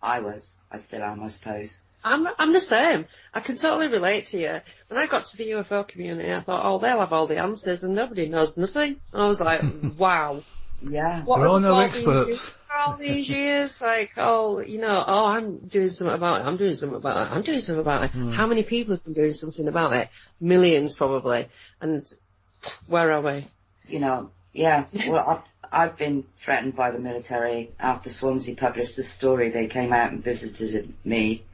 I still am, I suppose. I'm the same. I can totally relate to you. When I got to the UFO community, I thought, they'll have all the answers and nobody knows nothing. I was like, wow. Yeah. We're all no experts. For all these years, I'm doing something about it. I'm doing something about it. I'm doing something about it. How many people have been doing something about it? Millions, probably. And where are we? Yeah. Well, I've been threatened by the military. After Swansea published the story, they came out and visited me.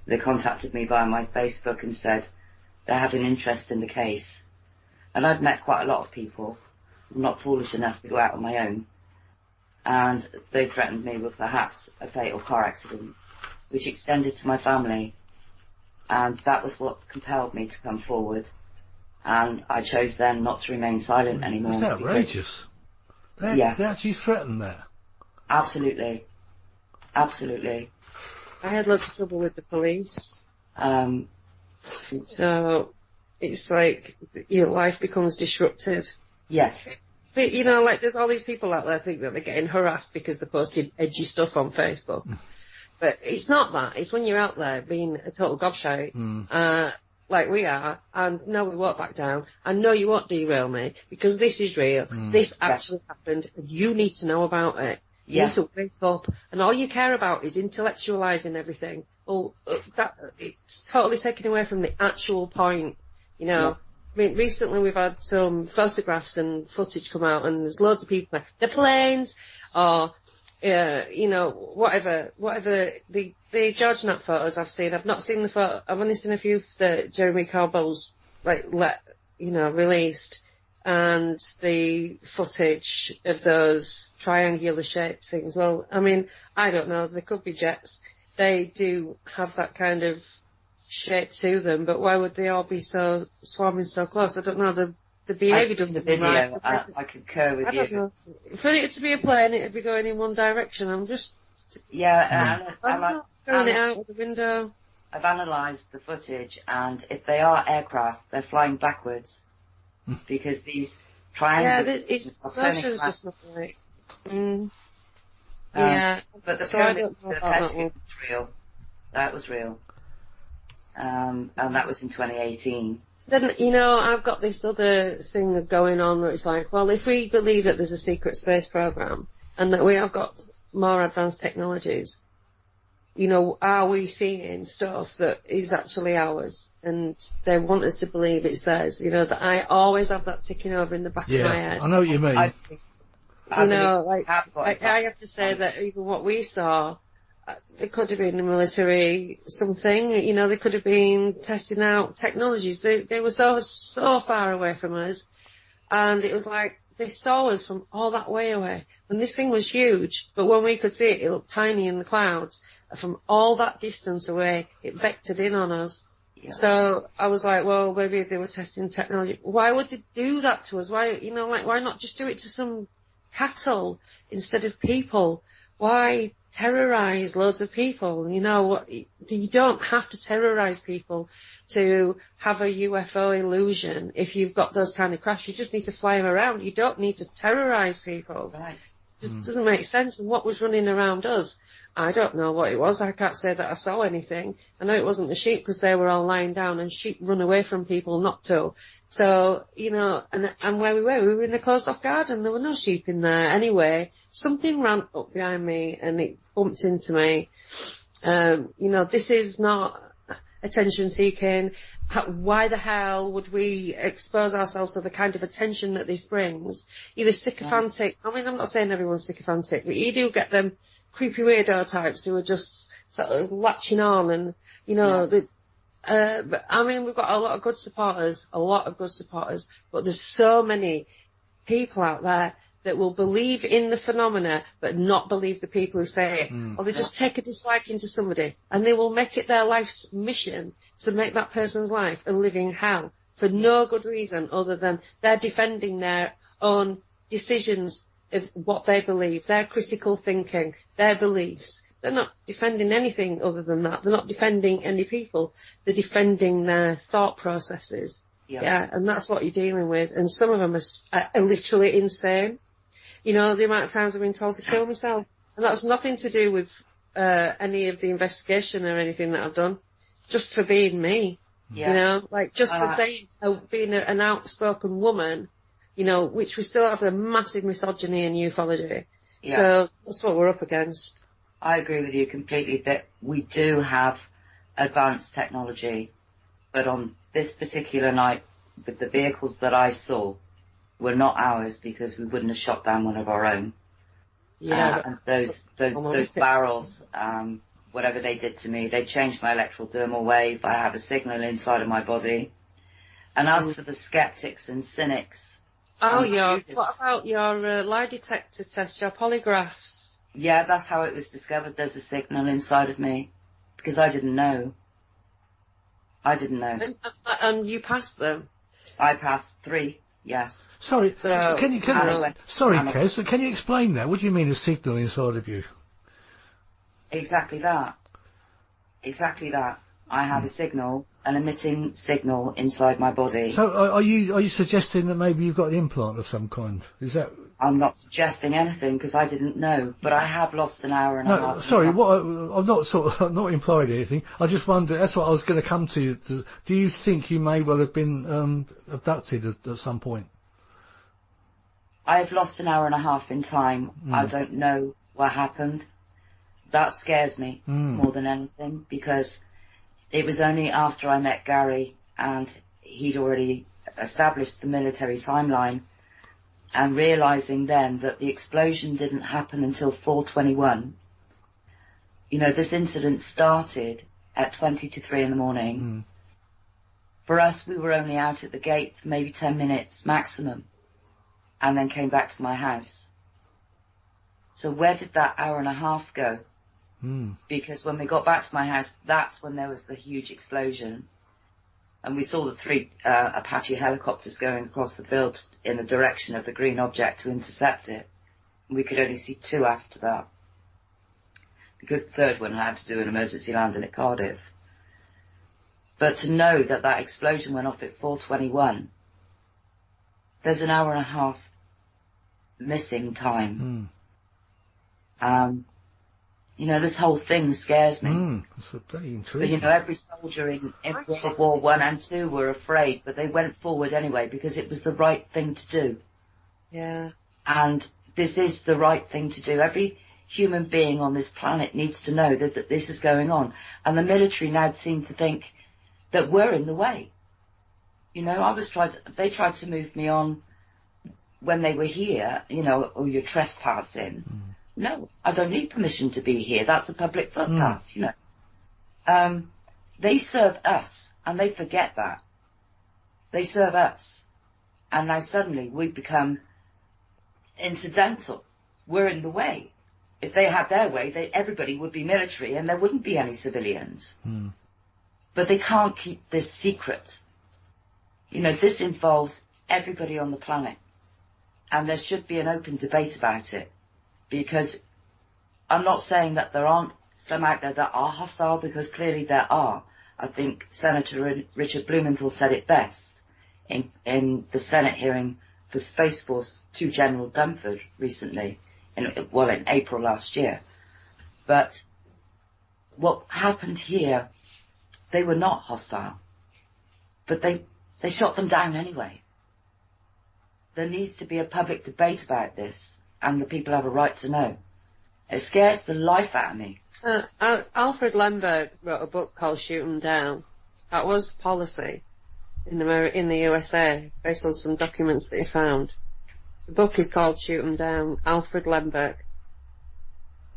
They contacted me via my Facebook and said they had an interest in the case. And I'd met quite a lot of people. I'm not foolish enough to go out on my own. And they threatened me with perhaps a fatal car accident, which extended to my family. And that was what compelled me to come forward. And I chose then not to remain silent anymore. That's outrageous. They actually threatened that. Absolutely. Absolutely. I had lots of trouble with the police. So it's like your life becomes disrupted. Yes. But, there's all these people out there think that they're getting harassed because they posted edgy stuff on Facebook. But it's not that. It's when you're out there being a total gobshite, like we are, and no, we won't back down. And no, you won't derail me, because this is real. This actually happened, and you need to know about it. You need to wake up, and all you care about is intellectualising everything. It's totally taken away from the actual point, I mean, recently we've had some photographs and footage come out, and there's loads of people there. The planes, or, whatever, the George Knapp photos I've seen. I've not seen the photo, I've only seen a few that Jeremy Corbell's, released, and the footage of those triangular shaped things. Well, I mean, I don't know, they could be jets. They do have that kind of shape to them, but why would they all be so swarming so close? I don't know. The behaviour doesn't the video. right. I concur with you. I don't know. For it to be a plane, it'd be going in one direction. I'm just I'm not throwing it out of the window. I've analysed the footage, and if they are aircraft, they're flying backwards because these triangles. Yeah, motion's just not right. But the pyramid was real. That was real. And that was in 2018. Then, I've got this other thing going on where it's like, well, if we believe that there's a secret space program and that we have got more advanced technologies, are we seeing stuff that is actually ours? And they want us to believe it's theirs. That I always have that ticking over in the back of my head. I know what you mean. I have to say that even what we saw, they could have been the military something, they could have been testing out technologies. They were so far away from us, and it was like they saw us from all that way away. And this thing was huge, but when we could see it, it looked tiny in the clouds. From all that distance away, it vectored in on us. Yeah. So I was like, well, maybe they were testing technology. Why would they do that to us? Why, why not just do it to some cattle instead of people? why terrorize loads of people? You know, you don't have to terrorize people to have a UFO illusion. If you've got those kind of crafts, you just need to fly them around. You don't need to terrorize people. Right. It just doesn't make sense. And what was running around us, I don't know what it was. I can't say that I saw anything. I know it wasn't the sheep because they were all lying down, and sheep run away from people not to. So, you know, and where we were in a closed off garden. There were no sheep in there anyway. Something ran up behind me and it bumped into me. You know, this is not attention seeking. Why the hell would we expose ourselves to the kind of attention that this brings? Either sycophantic, I mean, I'm not saying everyone's sycophantic, but you do get them creepy weirdo types who are just sort of latching on and, you know, but I mean, we've got a lot of good supporters, but there's so many people out there that will believe in the phenomena but not believe the people who say it. Or they just take a disliking to somebody and they will make it their life's mission to make that person's life a living hell for no good reason other than they're defending their own decisions of what they believe, their critical thinking, their beliefs. They're not defending anything other than that. They're not defending any people. They're defending their thought processes. Yeah, and that's what you're dealing with. And some of them are literally insane. You know, the amount of times I've been told to kill myself. And that was nothing to do with any of the investigation or anything that I've done. Just for being me. Yeah. You know, like just for saying, being an outspoken woman, you know, which we still have a massive misogyny and ufology. Yeah. So that's what we're up against. I agree with you completely that we do have advanced technology, but on this particular night, with the vehicles that I saw, were not ours because we wouldn't have shot down one of our own. Yeah. And those barrels, whatever they did to me, they changed my electrical dermal wave. I have a signal inside of my body. And as for the skeptics and cynics, what about your lie detector test, your polygraphs? Yeah, that's how it was discovered. There's a signal inside of me because I didn't know. And you passed them? I passed 3, yes. Sorry, can you Caz, can you explain that? What do you mean a signal inside of you? Exactly that. I have a signal, an emitting signal inside my body. So are you suggesting that maybe you've got an implant of some kind? Is that? I'm not suggesting anything because I didn't know, but I have lost an hour and a half. Sorry, I'm not implying anything. I just wondered. That's what I was going to come to. Do you think you may well have been abducted at some point? I've lost an hour and a half in time. I don't know what happened. That scares me more than anything because it was only after I met Gary and he'd already established the military timeline and realising then that the explosion didn't happen until 4:21. You know, this incident started at 20 to 3 in the morning. For us, we were only out at the gate for maybe 10 minutes maximum and then came back to my house. So where did that hour and a half go? Because when we got back to my house, that's when there was the huge explosion. And we saw the 3 Apache helicopters going across the field in the direction of the green object to intercept it. We could only see 2 after that. Because the 3rd one had to do an emergency landing at Cardiff. But to know that that explosion went off at 4:21, there's an hour and a half missing time. You know, this whole thing scares me. That's very intriguing. But, you know, every soldier in World War I and II were afraid, but they went forward anyway because it was the right thing to do. Yeah. And this is the right thing to do. Every human being on this planet needs to know that this is going on. And the military now seem to think that we're in the way. You know, they tried to move me on when they were here, you know, or you're trespassing. No, I don't need permission to be here. That's a public footpath, you know. They serve us, and they forget that. They serve us. And now suddenly we've become incidental. We're in the way. If they had their way, everybody would be military and there wouldn't be any civilians. But they can't keep this secret. You know, this involves everybody on the planet. And there should be an open debate about it. Because I'm not saying that there aren't some out there that are hostile, because clearly there are. I think Senator Richard Blumenthal said it best in the Senate hearing for Space Force to General Dunford recently, in April last year. But what happened here, they were not hostile, but they shot them down anyway. There needs to be a public debate about this, and the people have a right to know. It scares the life out of me. Alfred Lemberg wrote a book called Shoot 'Em Down. That was policy in the USA, based on some documents that he found. The book is called Shoot 'Em Down, Alfred Lemberg.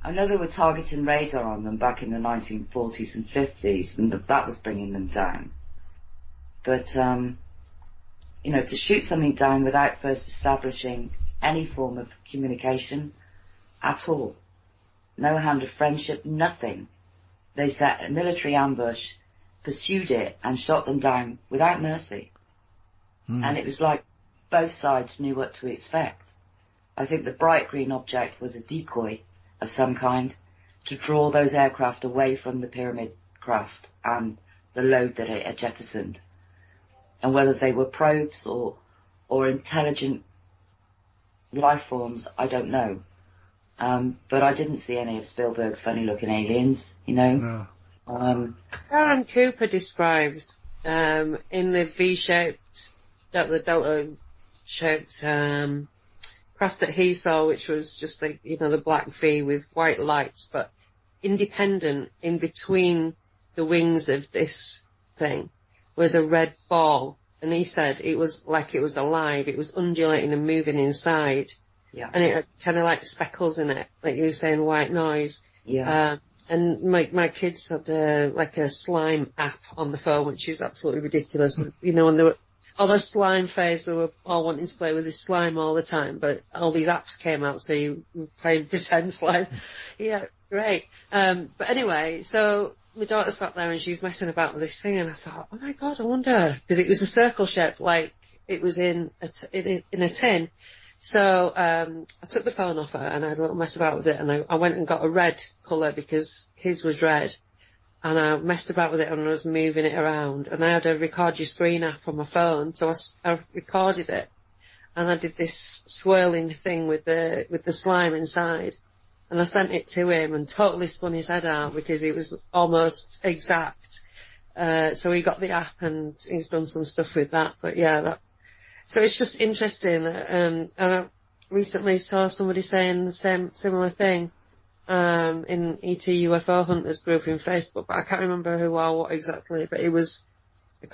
I know they were targeting radar on them back in the 1940s and 50s, and that was bringing them down. But, to shoot something down without first establishing any form of communication at all, no hand of friendship, nothing. They set a military ambush, pursued it, and shot them down without mercy. And it was like both sides knew what to expect. I think the bright green object was a decoy of some kind to draw those aircraft away from the pyramid craft and the load that it had jettisoned. And whether they were probes or intelligent life forms, I don't know. But I didn't see any of Spielberg's funny-looking aliens, No. Aaron Cooper describes in the V-shaped, the delta-shaped craft that he saw, which was just the black V with white lights, but independent in between the wings of this thing was a red ball. And he said it was like it was alive. It was undulating and moving inside. Yeah. And it had kind of like speckles in it, like you were saying, white noise. Yeah. And my kids had like a slime app on the phone, which is absolutely ridiculous. When they were all the slime phase, they were all wanting to play with this slime all the time, but all these apps came out, so you played pretend slime. Yeah, great. But anyway, so my daughter sat there and she was messing about with this thing, and I thought, oh my God, I wonder, because it was a circle shape, like it was in a tin. So I took the phone off her and I had a little mess about with it, and I went and got a red colour because his was red, and I messed about with it and I was moving it around, and I had a record your screen app on my phone, so I recorded it, and I did this swirling thing with the slime inside, and I sent it to him and totally spun his head out because it was almost exact. So he got the app and he's done some stuff with that, but yeah, so it's just interesting. And I recently saw somebody saying the similar thing in ET UFO Hunters group in Facebook, but I can't remember who or what exactly. But it was good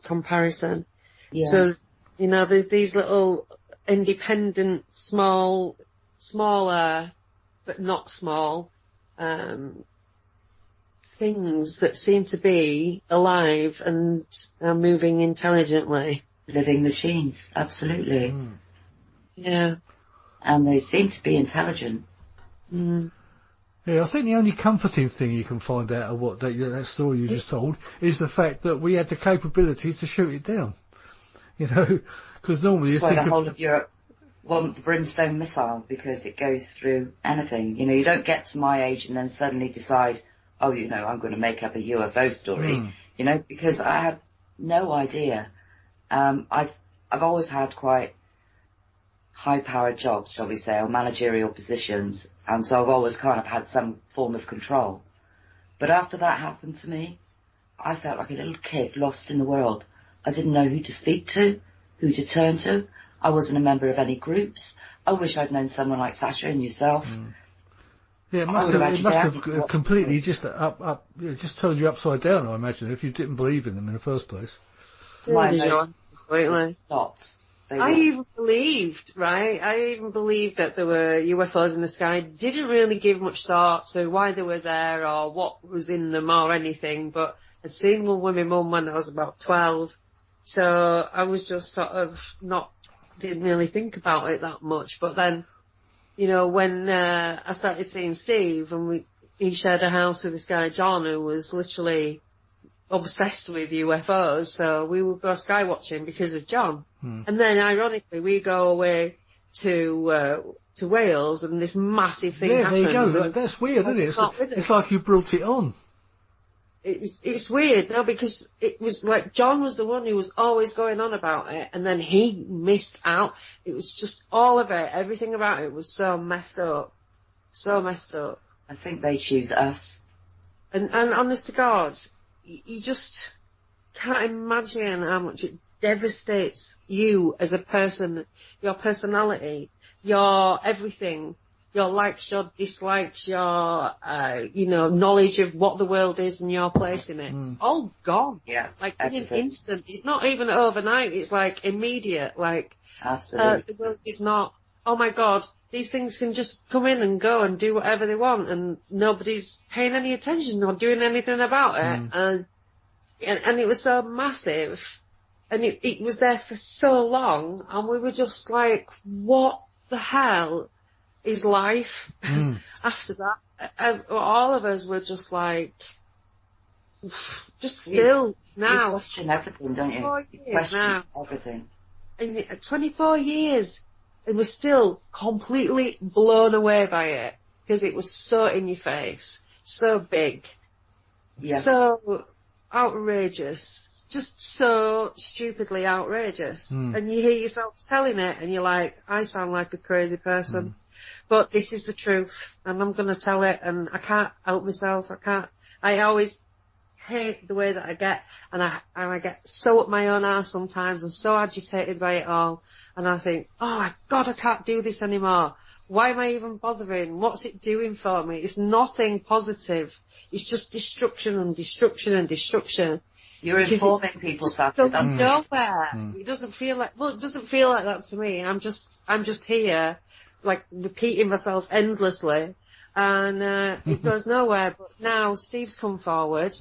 comparison. Yeah. So there's these little independent, smaller but not small things that seem to be alive and moving intelligently. Living machines, absolutely. Yeah. And they seem to be intelligent. Yeah, I think the only comforting thing you can find out of what that story you just told is the fact that we had the capability to shoot it down. Because normally you That's why think the whole of Europe want the brimstone missile, because it goes through anything. You don't get to my age and then suddenly decide, I'm going to make up a UFO story, because I have no idea. I've always had quite high-powered jobs, shall we say, or managerial positions, and so I've always kind of had some form of control. But after that happened to me, I felt like a little kid lost in the world. I didn't know who to speak to, who to turn to. I wasn't a member of any groups. I wish I'd known someone like Sacha and yourself. Yeah, it must have completely just turned you upside down, I imagine, if you didn't believe in them in the first place. Completely. Not. I even believed that there were UFOs in the sky. Didn't really give much thought to why they were there or what was in them or anything, but I'd seen one with my mum when I was about 12. So I was just sort of didn't really think about it that much. But then, when I started seeing Steve, and he shared a house with this guy, John, who was literally obsessed with UFOs, so we would go sky watching because of John. And then, ironically, we go away to to Wales and this massive thing Yeah, happens. there you go. That's weird, isn't it? It's like you brought it on. It's weird, no, because it was like John was the one who was always going on about it, and then he missed out. It was just all of it, everything about it was so messed up. So messed up. I think they choose us. And honest to God, you just can't imagine how much it devastates you as a person, your personality, your everything, your likes, your dislikes, your, knowledge of what the world is and your place in it. It's all gone. Yeah. Like in an instant. It's not even overnight. It's like immediate. Like, absolutely. The world is not, oh my God, these things can just come in and go and do whatever they want and nobody's paying any attention or doing anything about it. And it was so massive and it was there for so long and we were just like, what the hell is life after that? All of us were just like, just still now. You question everything, don't you? 24 You years question now. everything. And 24 years. And we're still completely blown away by it because it was so in your face, so big, so outrageous, just so stupidly outrageous. And you hear yourself telling it and you're like, I sound like a crazy person, but this is the truth and I'm going to tell it and I can't help myself. I always hate the way that I get and I get so up my own arse sometimes and so agitated by it all. And I think, oh my God, I can't do this anymore. Why am I even bothering? What's it doing for me? It's nothing positive. It's just destruction and destruction and destruction. You're informing people, Sacha. That's nowhere. It doesn't feel like, it doesn't feel like that to me. I'm just here, like repeating myself endlessly. And, it goes nowhere. But now Steve's come forward.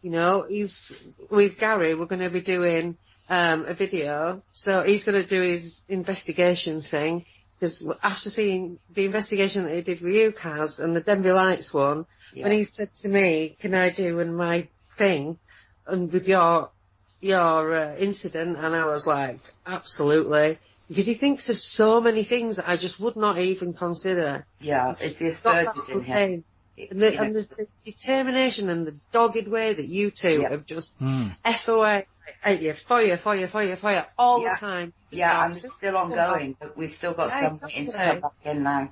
He's with Gary. We're going to be doing a video. So he's going to do his investigation thing. Because after seeing the investigation that he did with you, Caz, and the Denby Lights one, when he said to me, can I do my thing and with your incident? And I was like, absolutely. Because he thinks of so many things that I just would not even consider. Yeah, it's the Asperger's in him. And the determination and the dogged way that you two have just F away at you, fire, all the time. Yeah, I'm still ongoing, but we've still got some waiting to come back in now.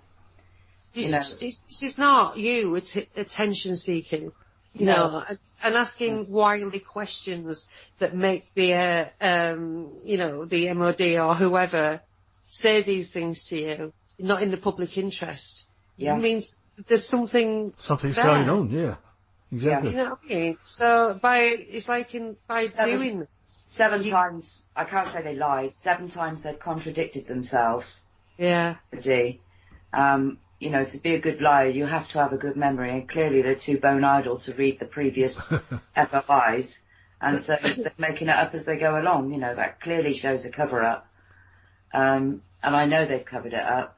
This is not you, it's attention seeking, know, and asking wily questions that make the, the MOD or whoever say these things to you, not in the public interest. Yeah. It means there's something's there. Going on, yeah. Exactly. You know what I mean? So by doing this. 7 times, I can't say they lied, 7 times they've contradicted themselves. Yeah. To be a good liar, you have to have a good memory, and clearly they're too bone idle to read the previous FOIs, and so they're making it up as they go along. That clearly shows a cover-up. And I know they've covered it up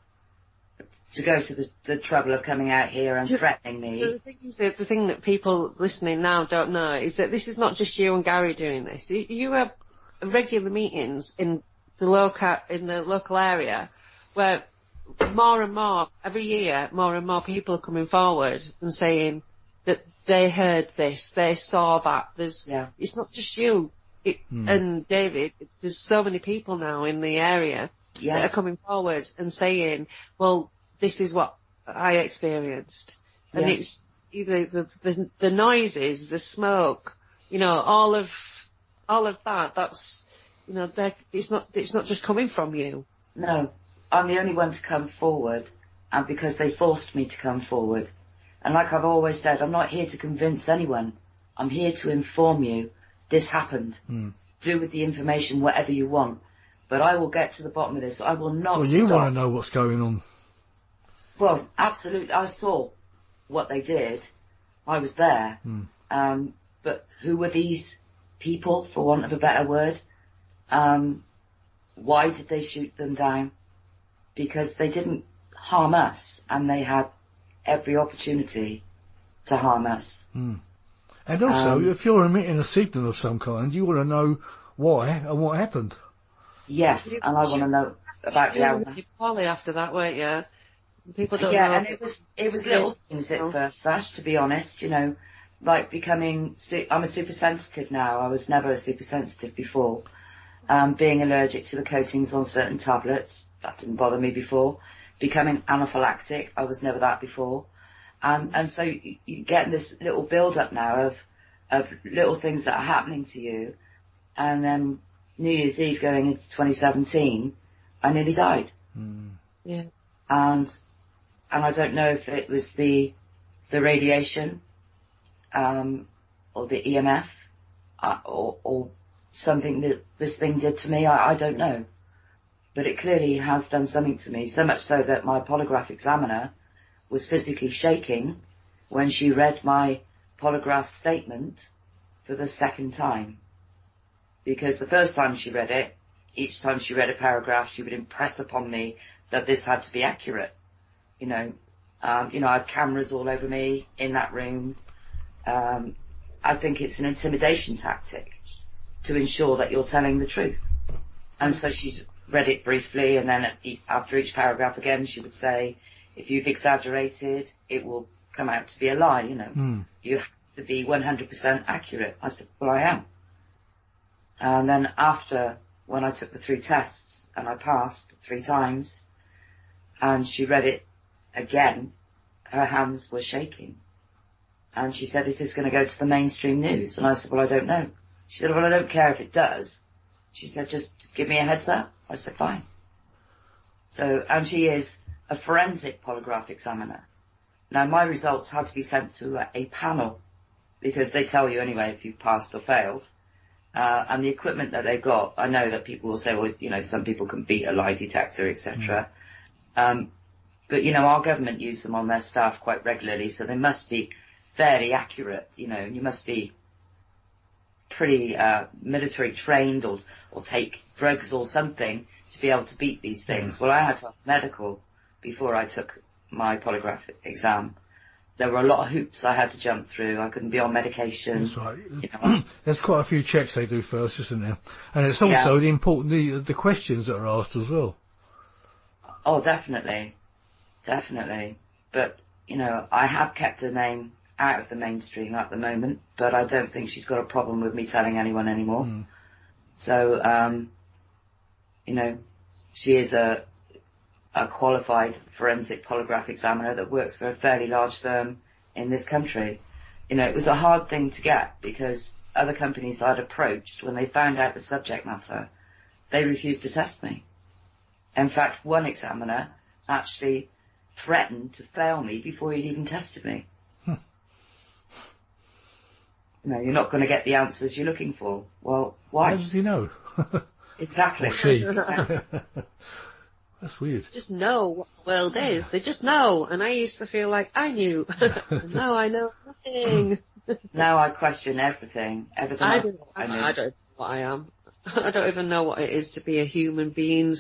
to go to the trouble of coming out here and threatening me. The thing that people listening now don't know is that this is not just you and Gary doing this. You have regular meetings in the local area where more and more, every year, more and more people are coming forward and saying that they heard this, they saw that. It's not just you and David. There's so many people now in the area that are coming forward and saying, well, this is what I experienced. And it's either the noises, the smoke, all of that. That's, it's not just coming from you. No, I'm the only one to come forward, and because they forced me to come forward. And like I've always said, I'm not here to convince anyone. I'm here to inform you. This happened. Do with the information whatever you want. But I will get to the bottom of this. I will not stop. You want to know what's going on. Well, absolutely. I saw what they did. I was there. But who were these people, for want of a better word? Why did they shoot them down? Because they didn't harm us, and they had every opportunity to harm us. And also, if you're emitting a signal of some kind, you want to know why and what happened. Yes, and I want to know about the hour. Polly after that, weren't you? People don't know. Yeah, and it was little things at first, Sash, to be honest, like becoming, I'm a super sensitive now. I was never a super sensitive before. Being allergic to the coatings on certain tablets, that didn't bother me before. Becoming anaphylactic, I was never that before. And so you get this little build-up now of little things that are happening to you. And then New Year's Eve going into 2017, I nearly died. Yeah. And I don't know if it was the radiation, or the EMF, or something that this thing did to me. I don't know. But it clearly has done something to me, so much so that my polygraph examiner was physically shaking when she read my polygraph statement for the second time. Because the first time she read it, each time she read a paragraph, she would impress upon me that this had to be accurate. I had cameras all over me in that room. I think it's an intimidation tactic to ensure that you're telling the truth. And so she read it briefly, and then after each paragraph again, she would say, if you've exaggerated, it will come out to be a lie, You have to be 100% accurate. I said, well, I am. And then after, when I took the 3 tests, and I passed 3 times, and she read it again, her hands were shaking. And she said, is this going to go to the mainstream news? And I said, well, I don't know. She said, well, I don't care if it does. She said, just give me a heads up. I said, fine. So, and she is a forensic polygraph examiner. Now, my results had to be sent to a panel, because they tell you anyway if you've passed or failed. And the equipment that they've got, I know that people will say, well, some people can beat a lie detector, etc. But, our government use them on their staff quite regularly, so they must be fairly accurate, and you must be pretty military trained or take drugs or something to be able to beat these things. Well, I had to have medical before I took my polygraph exam. There were a lot of hoops I had to jump through. I couldn't be on medication. That's right. There's quite a few checks they do first, isn't there? And it's also the important, the questions that are asked as well. Oh, definitely. Definitely. But, I have kept her name out of the mainstream at the moment, but I don't think she's got a problem with me telling anyone anymore. So, she is a qualified forensic polygraph examiner that works for a fairly large firm in this country. It was a hard thing to get, because other companies I'd approached, when they found out the subject matter, they refused to test me. In fact, one examiner actually threatened to fail me before he'd even tested me. You're not going to get the answers you're looking for. Well, why? How does he know? Exactly. Or she. Exactly. That's weird. Just know what the world is. They just know. And I used to feel like I knew. Now I know nothing. Now I question everything. Everything I else don't I know. know what I am. I don't even know what it is to be a human being,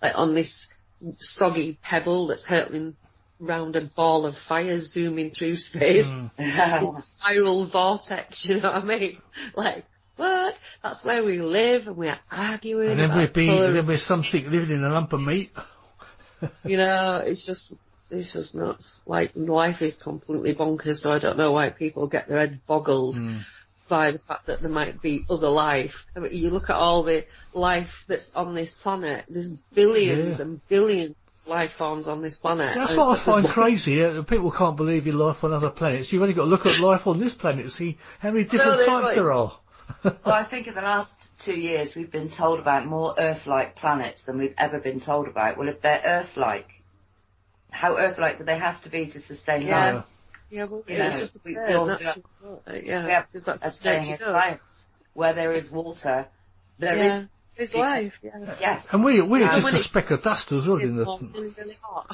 like on this soggy pebble that's hurtling round a ball of fire zooming through space. Spiral vortex, you know what I mean? Like, what? That's where we live, and we're arguing. And then we're something living in a lump of meat. It's just nuts. Like, life is completely bonkers, so I don't know why people get their head boggled by the fact that there might be other life. I mean, you look at all the life that's on this planet, there's billions and billions of life forms on this planet. That's what I find crazy. People can't believe in life on other planets. You've only got to look at life on this planet to see how many different types there are. Well, I think in the last 2 years we've been told about more Earth-like planets than we've ever been told about. Well, if they're Earth-like, how Earth-like do they have to be to sustain life? Yeah, well, just we also have a saying in science, where there is water, there is life. Yes. And we're just a speck of dust as well. Really hot.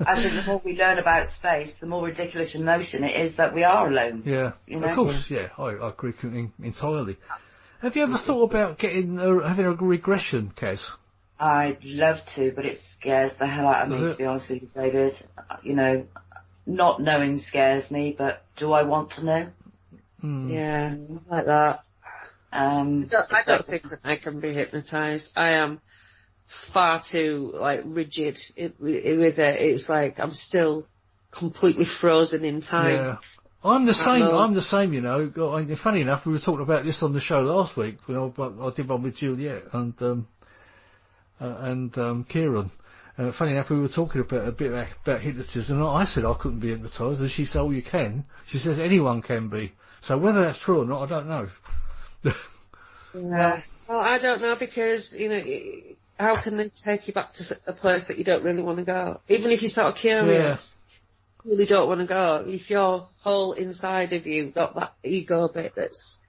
I think the more we learn about space, the more ridiculous a notion it is that we are alone. Yeah, of course. Yeah, I agree entirely. Have you ever thought about having a regression, Caz? I'd love to, but it scares the hell out of me, to be honest with you, David. Not knowing scares me, but do I want to know? Yeah, like that. I don't think that I can be hypnotised. I am far too like rigid with it. It's like I'm still completely frozen in time. Yeah. I'm the same, you know. Funny enough, we were talking about this on the show last week when I did one with Juliet and Kieran. Funny enough, we were talking a bit about hypnotism, and I said I couldn't be hypnotised, and she said, "Oh, you can." She says anyone can be. So whether that's true or not, I don't know. Yeah. Well, I don't know, because you know, how can they take you back to a place that you don't really want to go, even if you're sort of curious? Yeah. You really don't want to go. If your whole inside of you got that ego bit that's,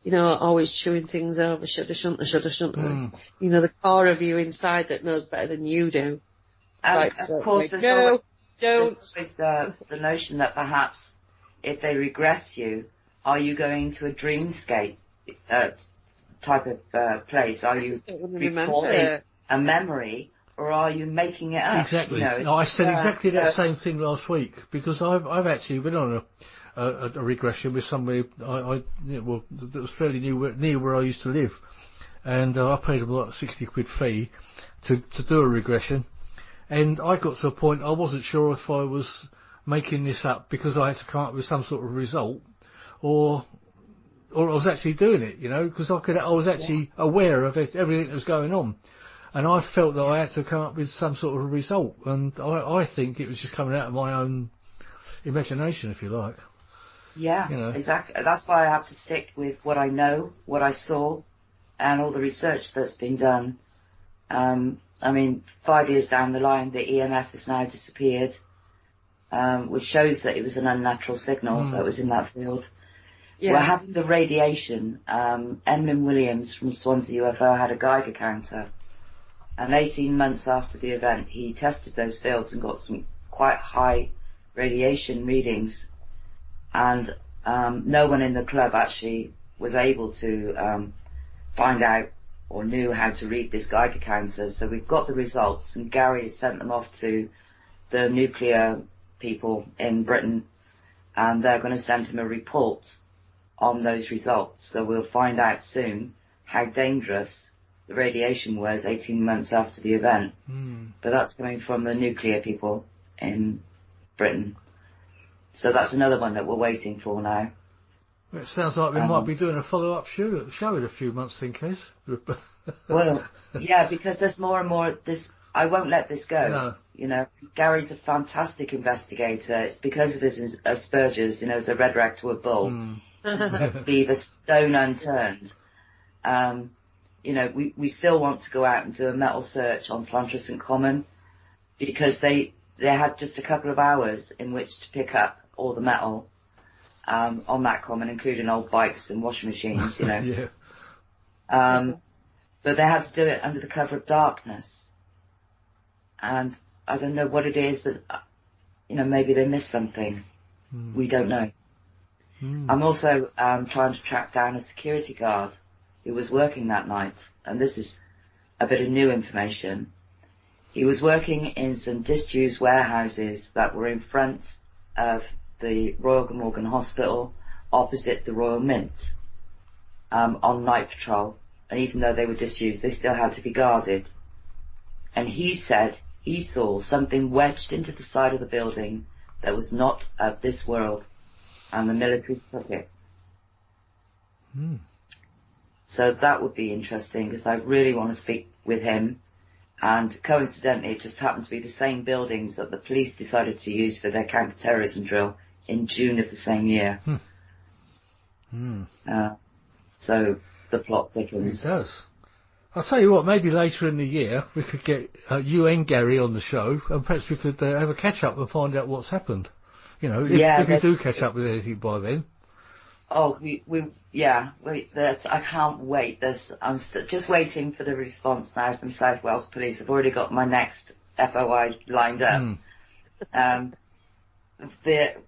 you know, always chewing things over, shoulda, shouldn't. You know, the core of you inside that knows better than you do. And of course, there's always the notion that perhaps if they regress you, are you going to a dreamscape type of place? Are you recalling a memory, or are you making it up? Exactly. You know, no, I said exactly that same thing last week, because I've actually been on a regression with somebody that was fairly near where I used to live, and I paid them like 60 quid fee to do a regression, and I got to a point I wasn't sure if I was making this up because I had to come up with some sort of result, or I was actually doing it, you know, because I was actually aware of everything that was going on. And I felt that I had to come up with some sort of result, and I think it was just coming out of my own imagination, if you like. Yeah, you know. Exactly. That's why I have to stick with what I know, what I saw, and all the research that's been done. I mean, 5 years down the line, the EMF has now disappeared, which shows that it was an unnatural signal that was in that field. Yeah. We're having the radiation. Edmund Williams from Swansea UFO had a Geiger counter. And 18 months after the event, he tested those fields and got some quite high radiation readings. And no one in the club actually was able to find out or knew how to read this Geiger counter. So we've got the results, and Gary has sent them off to the nuclear people in Britain, and they're going to send him a report on those results. So we'll find out soon how dangerous the radiation was 18 months after the event. But that's coming from the nuclear people in Britain. So that's another one that we're waiting for now. It sounds like we might be doing a follow-up show in a few months, then, Caz. Well, yeah, because there's more and more this. I won't let this go. No. You know, Gary's a fantastic investigator. It's because of his Asperger's, you know, as a red rag to a bull. Leave a stone unturned. You know, we still want to go out and do a metal search on Llantrisant Common, because they had just a couple of hours in which to pick up all the metal on that common, including old bikes and washing machines, you know. Yeah. But they had to do it under the cover of darkness. And I don't know what it is, but, you know, maybe they missed something. We don't know. I'm also trying to track down a security guard who was working that night, and this is a bit of new information. He was working in some disused warehouses that were in front of the Royal Glamorgan Hospital, opposite the Royal Mint, on night patrol, and even though they were disused, they still had to be guarded. And he said he saw something wedged into the side of the building that was not of this world, and the military took it. So that would be interesting, because I really want to speak with him. And coincidentally, it just happened to be the same buildings that the police decided to use for their counter-terrorism drill in June of the same year. So the plot thickens. It does. I'll tell you what, maybe later in the year we could get you and Gary on the show, and perhaps we could have a catch-up and find out what's happened. You know, if we do catch up with anything by then. Oh, I can't wait. I'm just waiting for the response now from South Wales Police. I've already got my next FOI lined up.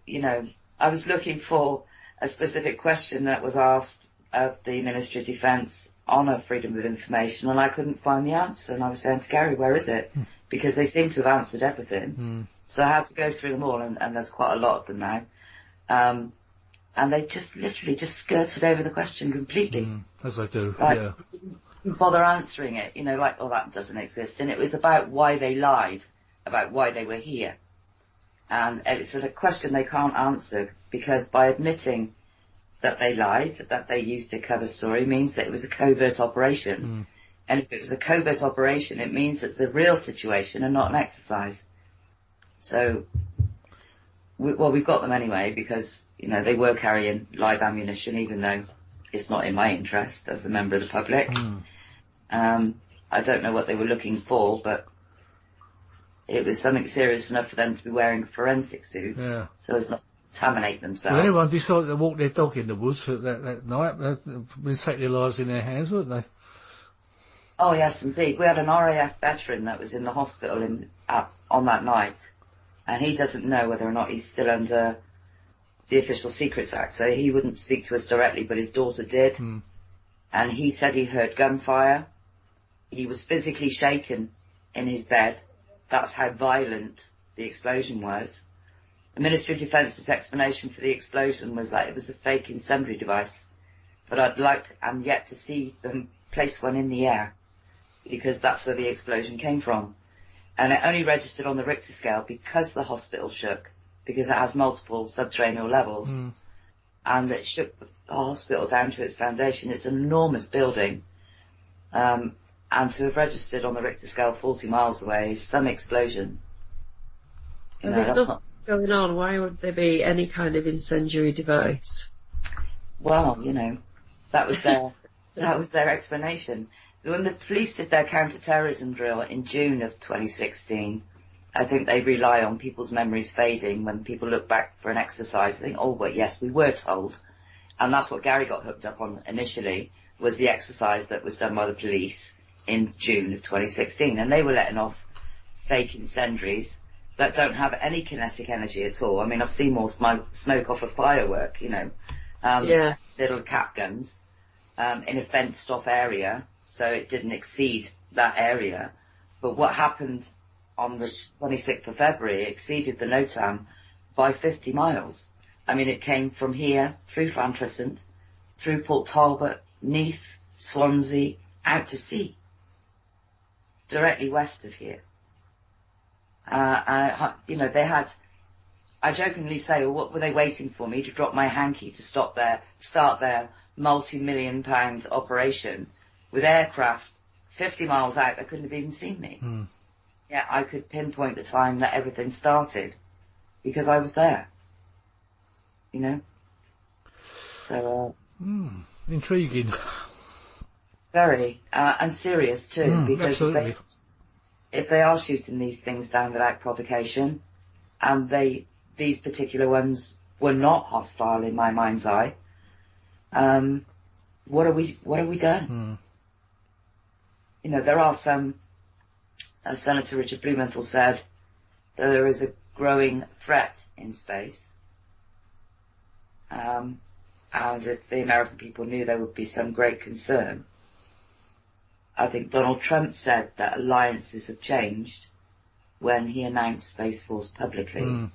You know, I was looking for a specific question that was asked of the Ministry of Defence on a Freedom of Information, and I couldn't find the answer. And I was saying to Gary, where is it? Because they seem to have answered everything. So I had to go through them all, and there's quite a lot of them now. And they just literally just skirted over the question completely. As they do, right? yeah. bother answering it, like, oh, that doesn't exist. And it was about why they lied, about why they were here. And it's a question they can't answer, because by admitting that they lied, that they used a cover story, means that it was a covert operation. And if it was a covert operation, it means it's a real situation and not an exercise. So, we've got them anyway, because, they were carrying live ammunition, even though it's not in my interest as a member of the public. I don't know what they were looking for, but it was something serious enough for them to be wearing forensic suits, so as not to contaminate themselves. Well, anyone decided to walk their dog in the woods that night, they'd take their lives in their hands, wouldn't they? Oh, yes, indeed. We had an RAF veteran that was in the hospital on that night, and he doesn't know whether or not he's still under the Official Secrets Act, so he wouldn't speak to us directly, but his daughter did. And he said he heard gunfire. He was physically shaken in his bed. That's how violent the explosion was. The Ministry of Defence's explanation for the explosion was that it was a fake incendiary device. But I'm yet to see them place one in the air, because that's where the explosion came from. And it only registered on the Richter scale because the hospital shook, because it has multiple subterranean levels. And it shook the hospital down to its foundation. It's an enormous building. And to have registered on the Richter scale 40 miles away is some explosion. There's nothing going on. Why would there be any kind of incendiary device? Well, that was their explanation. When the police did their counter-terrorism drill in June of 2016, I think they rely on people's memories fading. When people look back for an exercise, they think, oh, but yes, we were told. And that's what Gary got hooked up on initially, was the exercise that was done by the police in June of 2016. And they were letting off fake incendiaries that don't have any kinetic energy at all. I mean, I've seen more smoke off a firework, little cap guns, in a fenced off area. So it didn't exceed that area. But what happened on the 26th of February exceeded the NOTAM by 50 miles. I mean, it came from here, through Llantrisant, through Port Talbot, Neath, Swansea, out to sea, directly west of here. They had, I jokingly say, well, what were they waiting for me to drop my hanky to start their multi-million-pound operation with aircraft 50 miles out that couldn't have even seen me? Yeah, I could pinpoint the time that everything started because I was there. So, intriguing. Very, and serious too, because if they are shooting these things down without provocation, and these particular ones were not hostile in my mind's eye, what are we done? There are some, as Senator Richard Blumenthal said, that there is a growing threat in space. And if the American people knew there would be some great concern. I think Donald Trump said that alliances have changed when he announced Space Force publicly.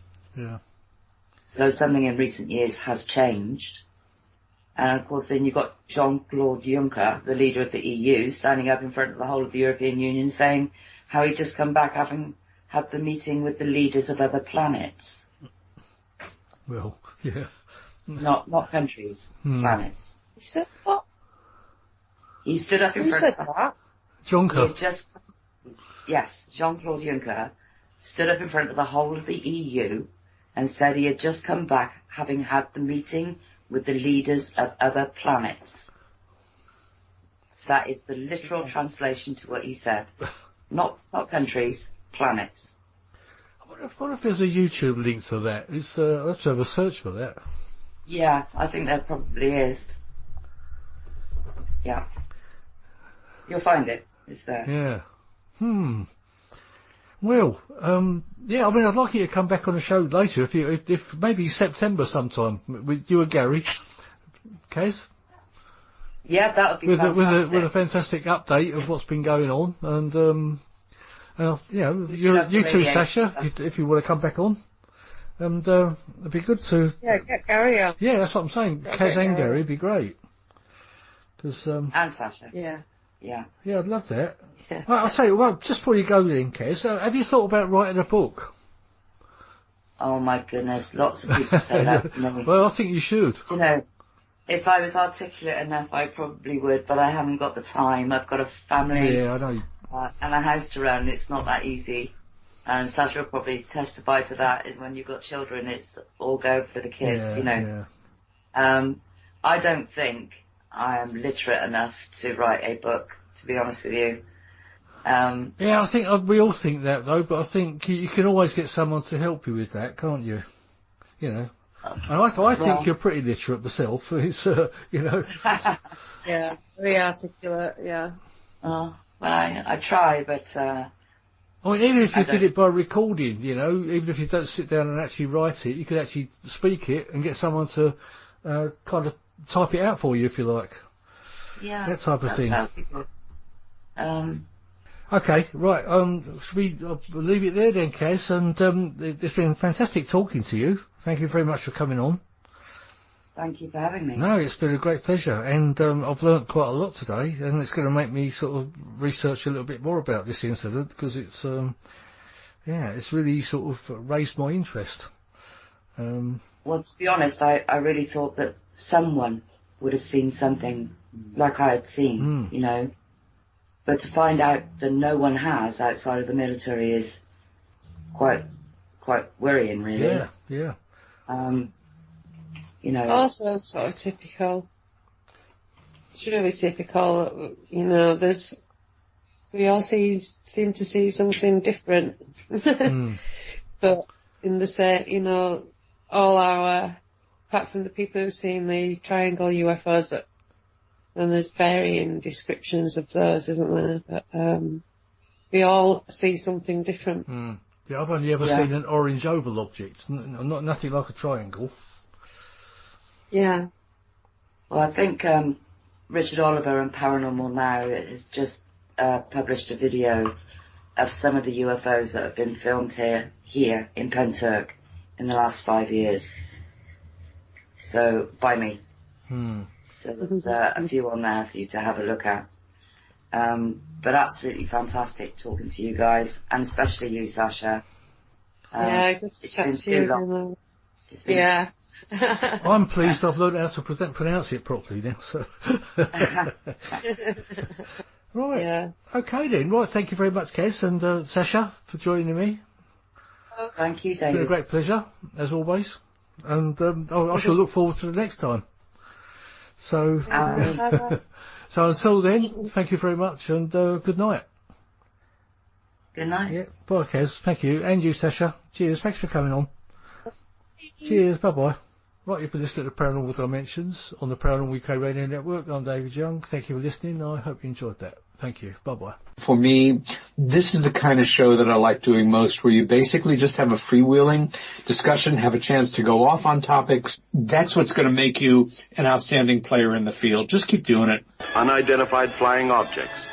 So something in recent years has changed. And of course then you've got Jean-Claude Juncker, the leader of the EU, standing up in front of the whole of the European Union saying how he'd just come back having had the meeting with the leaders of other planets. Well, yeah. Not countries, planets. You said what? He stood up in front of that? Juncker. Yes, Jean-Claude Juncker stood up in front of the whole of the EU and said he had just come back having had the meeting with the leaders of other planets. That is the literal translation to what he said. Not countries, planets. I wonder if there's a YouTube link to that. I'll have to have a search for that. Yeah, I think there probably is. Yeah. You'll find it. It's there. Yeah. Well, yeah, I mean, I'd like you to come back on the show later, if maybe September sometime, with you and Gary. Caz? Yeah, that would be fantastic. With a fantastic update of what's been going on, and, you too, Sacha, if you want to come back on. And, it'd be good to... Yeah, get Gary on. Yeah, that's what I'm saying. Caz and Gary would be great. And Sacha. Yeah. Yeah. Yeah, I'd love that. Yeah. Well, I'll say, well, just before you go then, Caz, have you thought about writing a book? Oh my goodness, lots of people say that to me. Well, I think you should. You know, if I was articulate enough, I probably would, but I haven't got the time. I've got a family Yeah, I know. And a house to run. It's not that easy. And Sacha will probably testify to that. When you've got children, it's all go for the kids, you know. Yeah. I don't think I am literate enough to write a book, to be honest with you. Yeah, I think we all think that though, but I think you can always get someone to help you with that, can't you? You know, and I think you're pretty literate myself. It's you know. Yeah, very articulate. Yeah. Well, I try, but. I mean, even if you did it by recording, you know, even if you don't sit down and actually write it, you could actually speak it and get someone to kind of type it out for you if you like. Yeah. That type of thing. That'd be good. Okay, right. Should we leave it there then, Caz? And it's been fantastic talking to you. Thank you very much for coming on. Thank you for having me. No, it's been a great pleasure, and I've learnt quite a lot today, and it's going to make me sort of research a little bit more about this incident because it's it's really sort of raised my interest. Well, to be honest, I really thought that someone would have seen something like I had seen, you know. But to find out that no one has outside of the military is quite worrying, really. Yeah, yeah. You know. Also, sort of typical. It's really typical. You know, we all seem to see something different. But in the same, you know, apart from the people who've seen the triangle UFOs, but and there's varying descriptions of those, isn't there? But we all see something different. Yeah, I've only ever seen an orange oval object, nothing like a triangle. Yeah. Well, I think Richard Oliver and Paranormal Now has just published a video of some of the UFOs that have been filmed here in Penturk in the last 5 years. So, by me. So there's a few on there for you to have a look at. But absolutely fantastic talking to you guys, and especially you, Sacha. Yeah, good to chat to you. Yeah. I'm pleased I've learned how to pronounce it properly now. So. Right. Yeah. Okay then. Right. Thank you very much, Caz and Sacha, for joining me. Thank you, David. It's been a great pleasure, as always. And I shall look forward to the next time. So, so until then, thank you very much and good night. Good night. Yeah, bye, Caz. Thank you. And you, Sacha. Cheers. Thanks for coming on. Cheers. Bye-bye. Right, you've been listening to Paranormal Dimensions on the Paranormal UK Radio Network. I'm David Young. Thank you for listening. I hope you enjoyed that. Thank you. Bye-bye. For me, this is the kind of show that I like doing most, where you basically just have a freewheeling discussion, have a chance to go off on topics. That's what's going to make you an outstanding player in the field. Just keep doing it. Unidentified flying objects,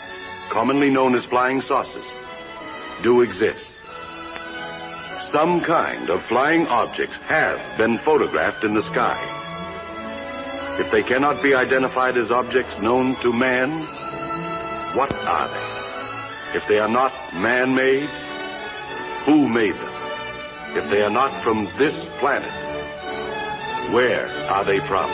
commonly known as flying saucers, do exist. Some kind of flying objects have been photographed in the sky. If they cannot be identified as objects known to man, what are they? If they are not man-made, who made them? If they are not from this planet, where are they from?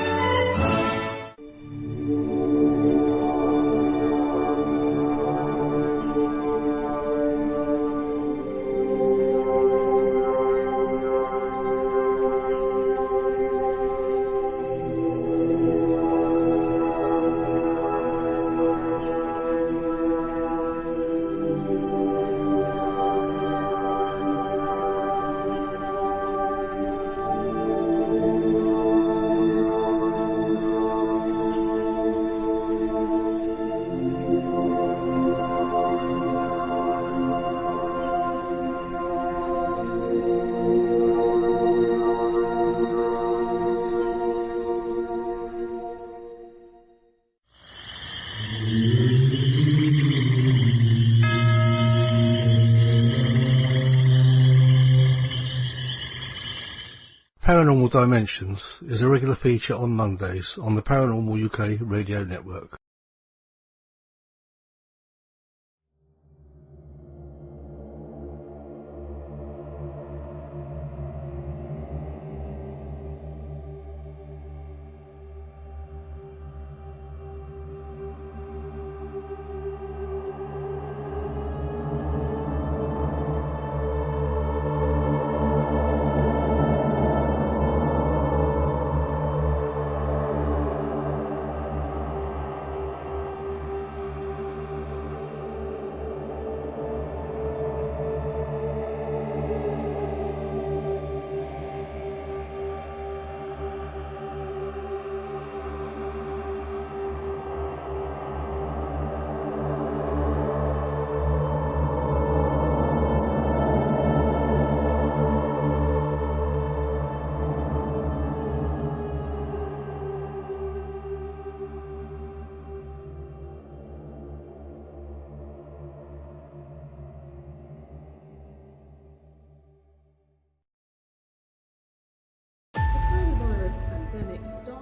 Paranormal Dimensions is a regular feature on Mondays on the Paranormal UK Radio Network.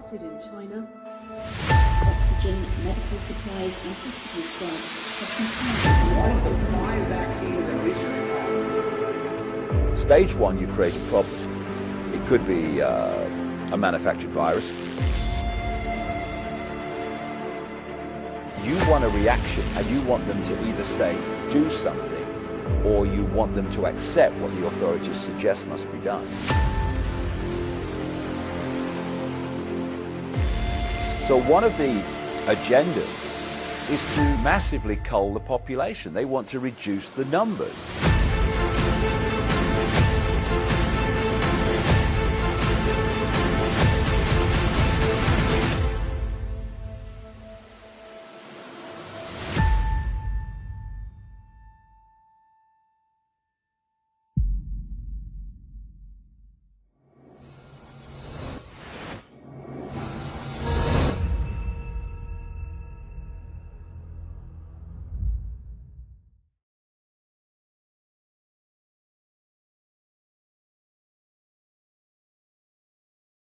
started in China. Oxygen, medical supplies and hospital staff have one of the 5 vaccines and research. Stage 1, you create a problem. It could be a manufactured virus. You want a reaction, and you want them to either say, do something, or you want them to accept what the authorities suggest must be done. So one of the agendas is to massively cull the population. They want to reduce the numbers.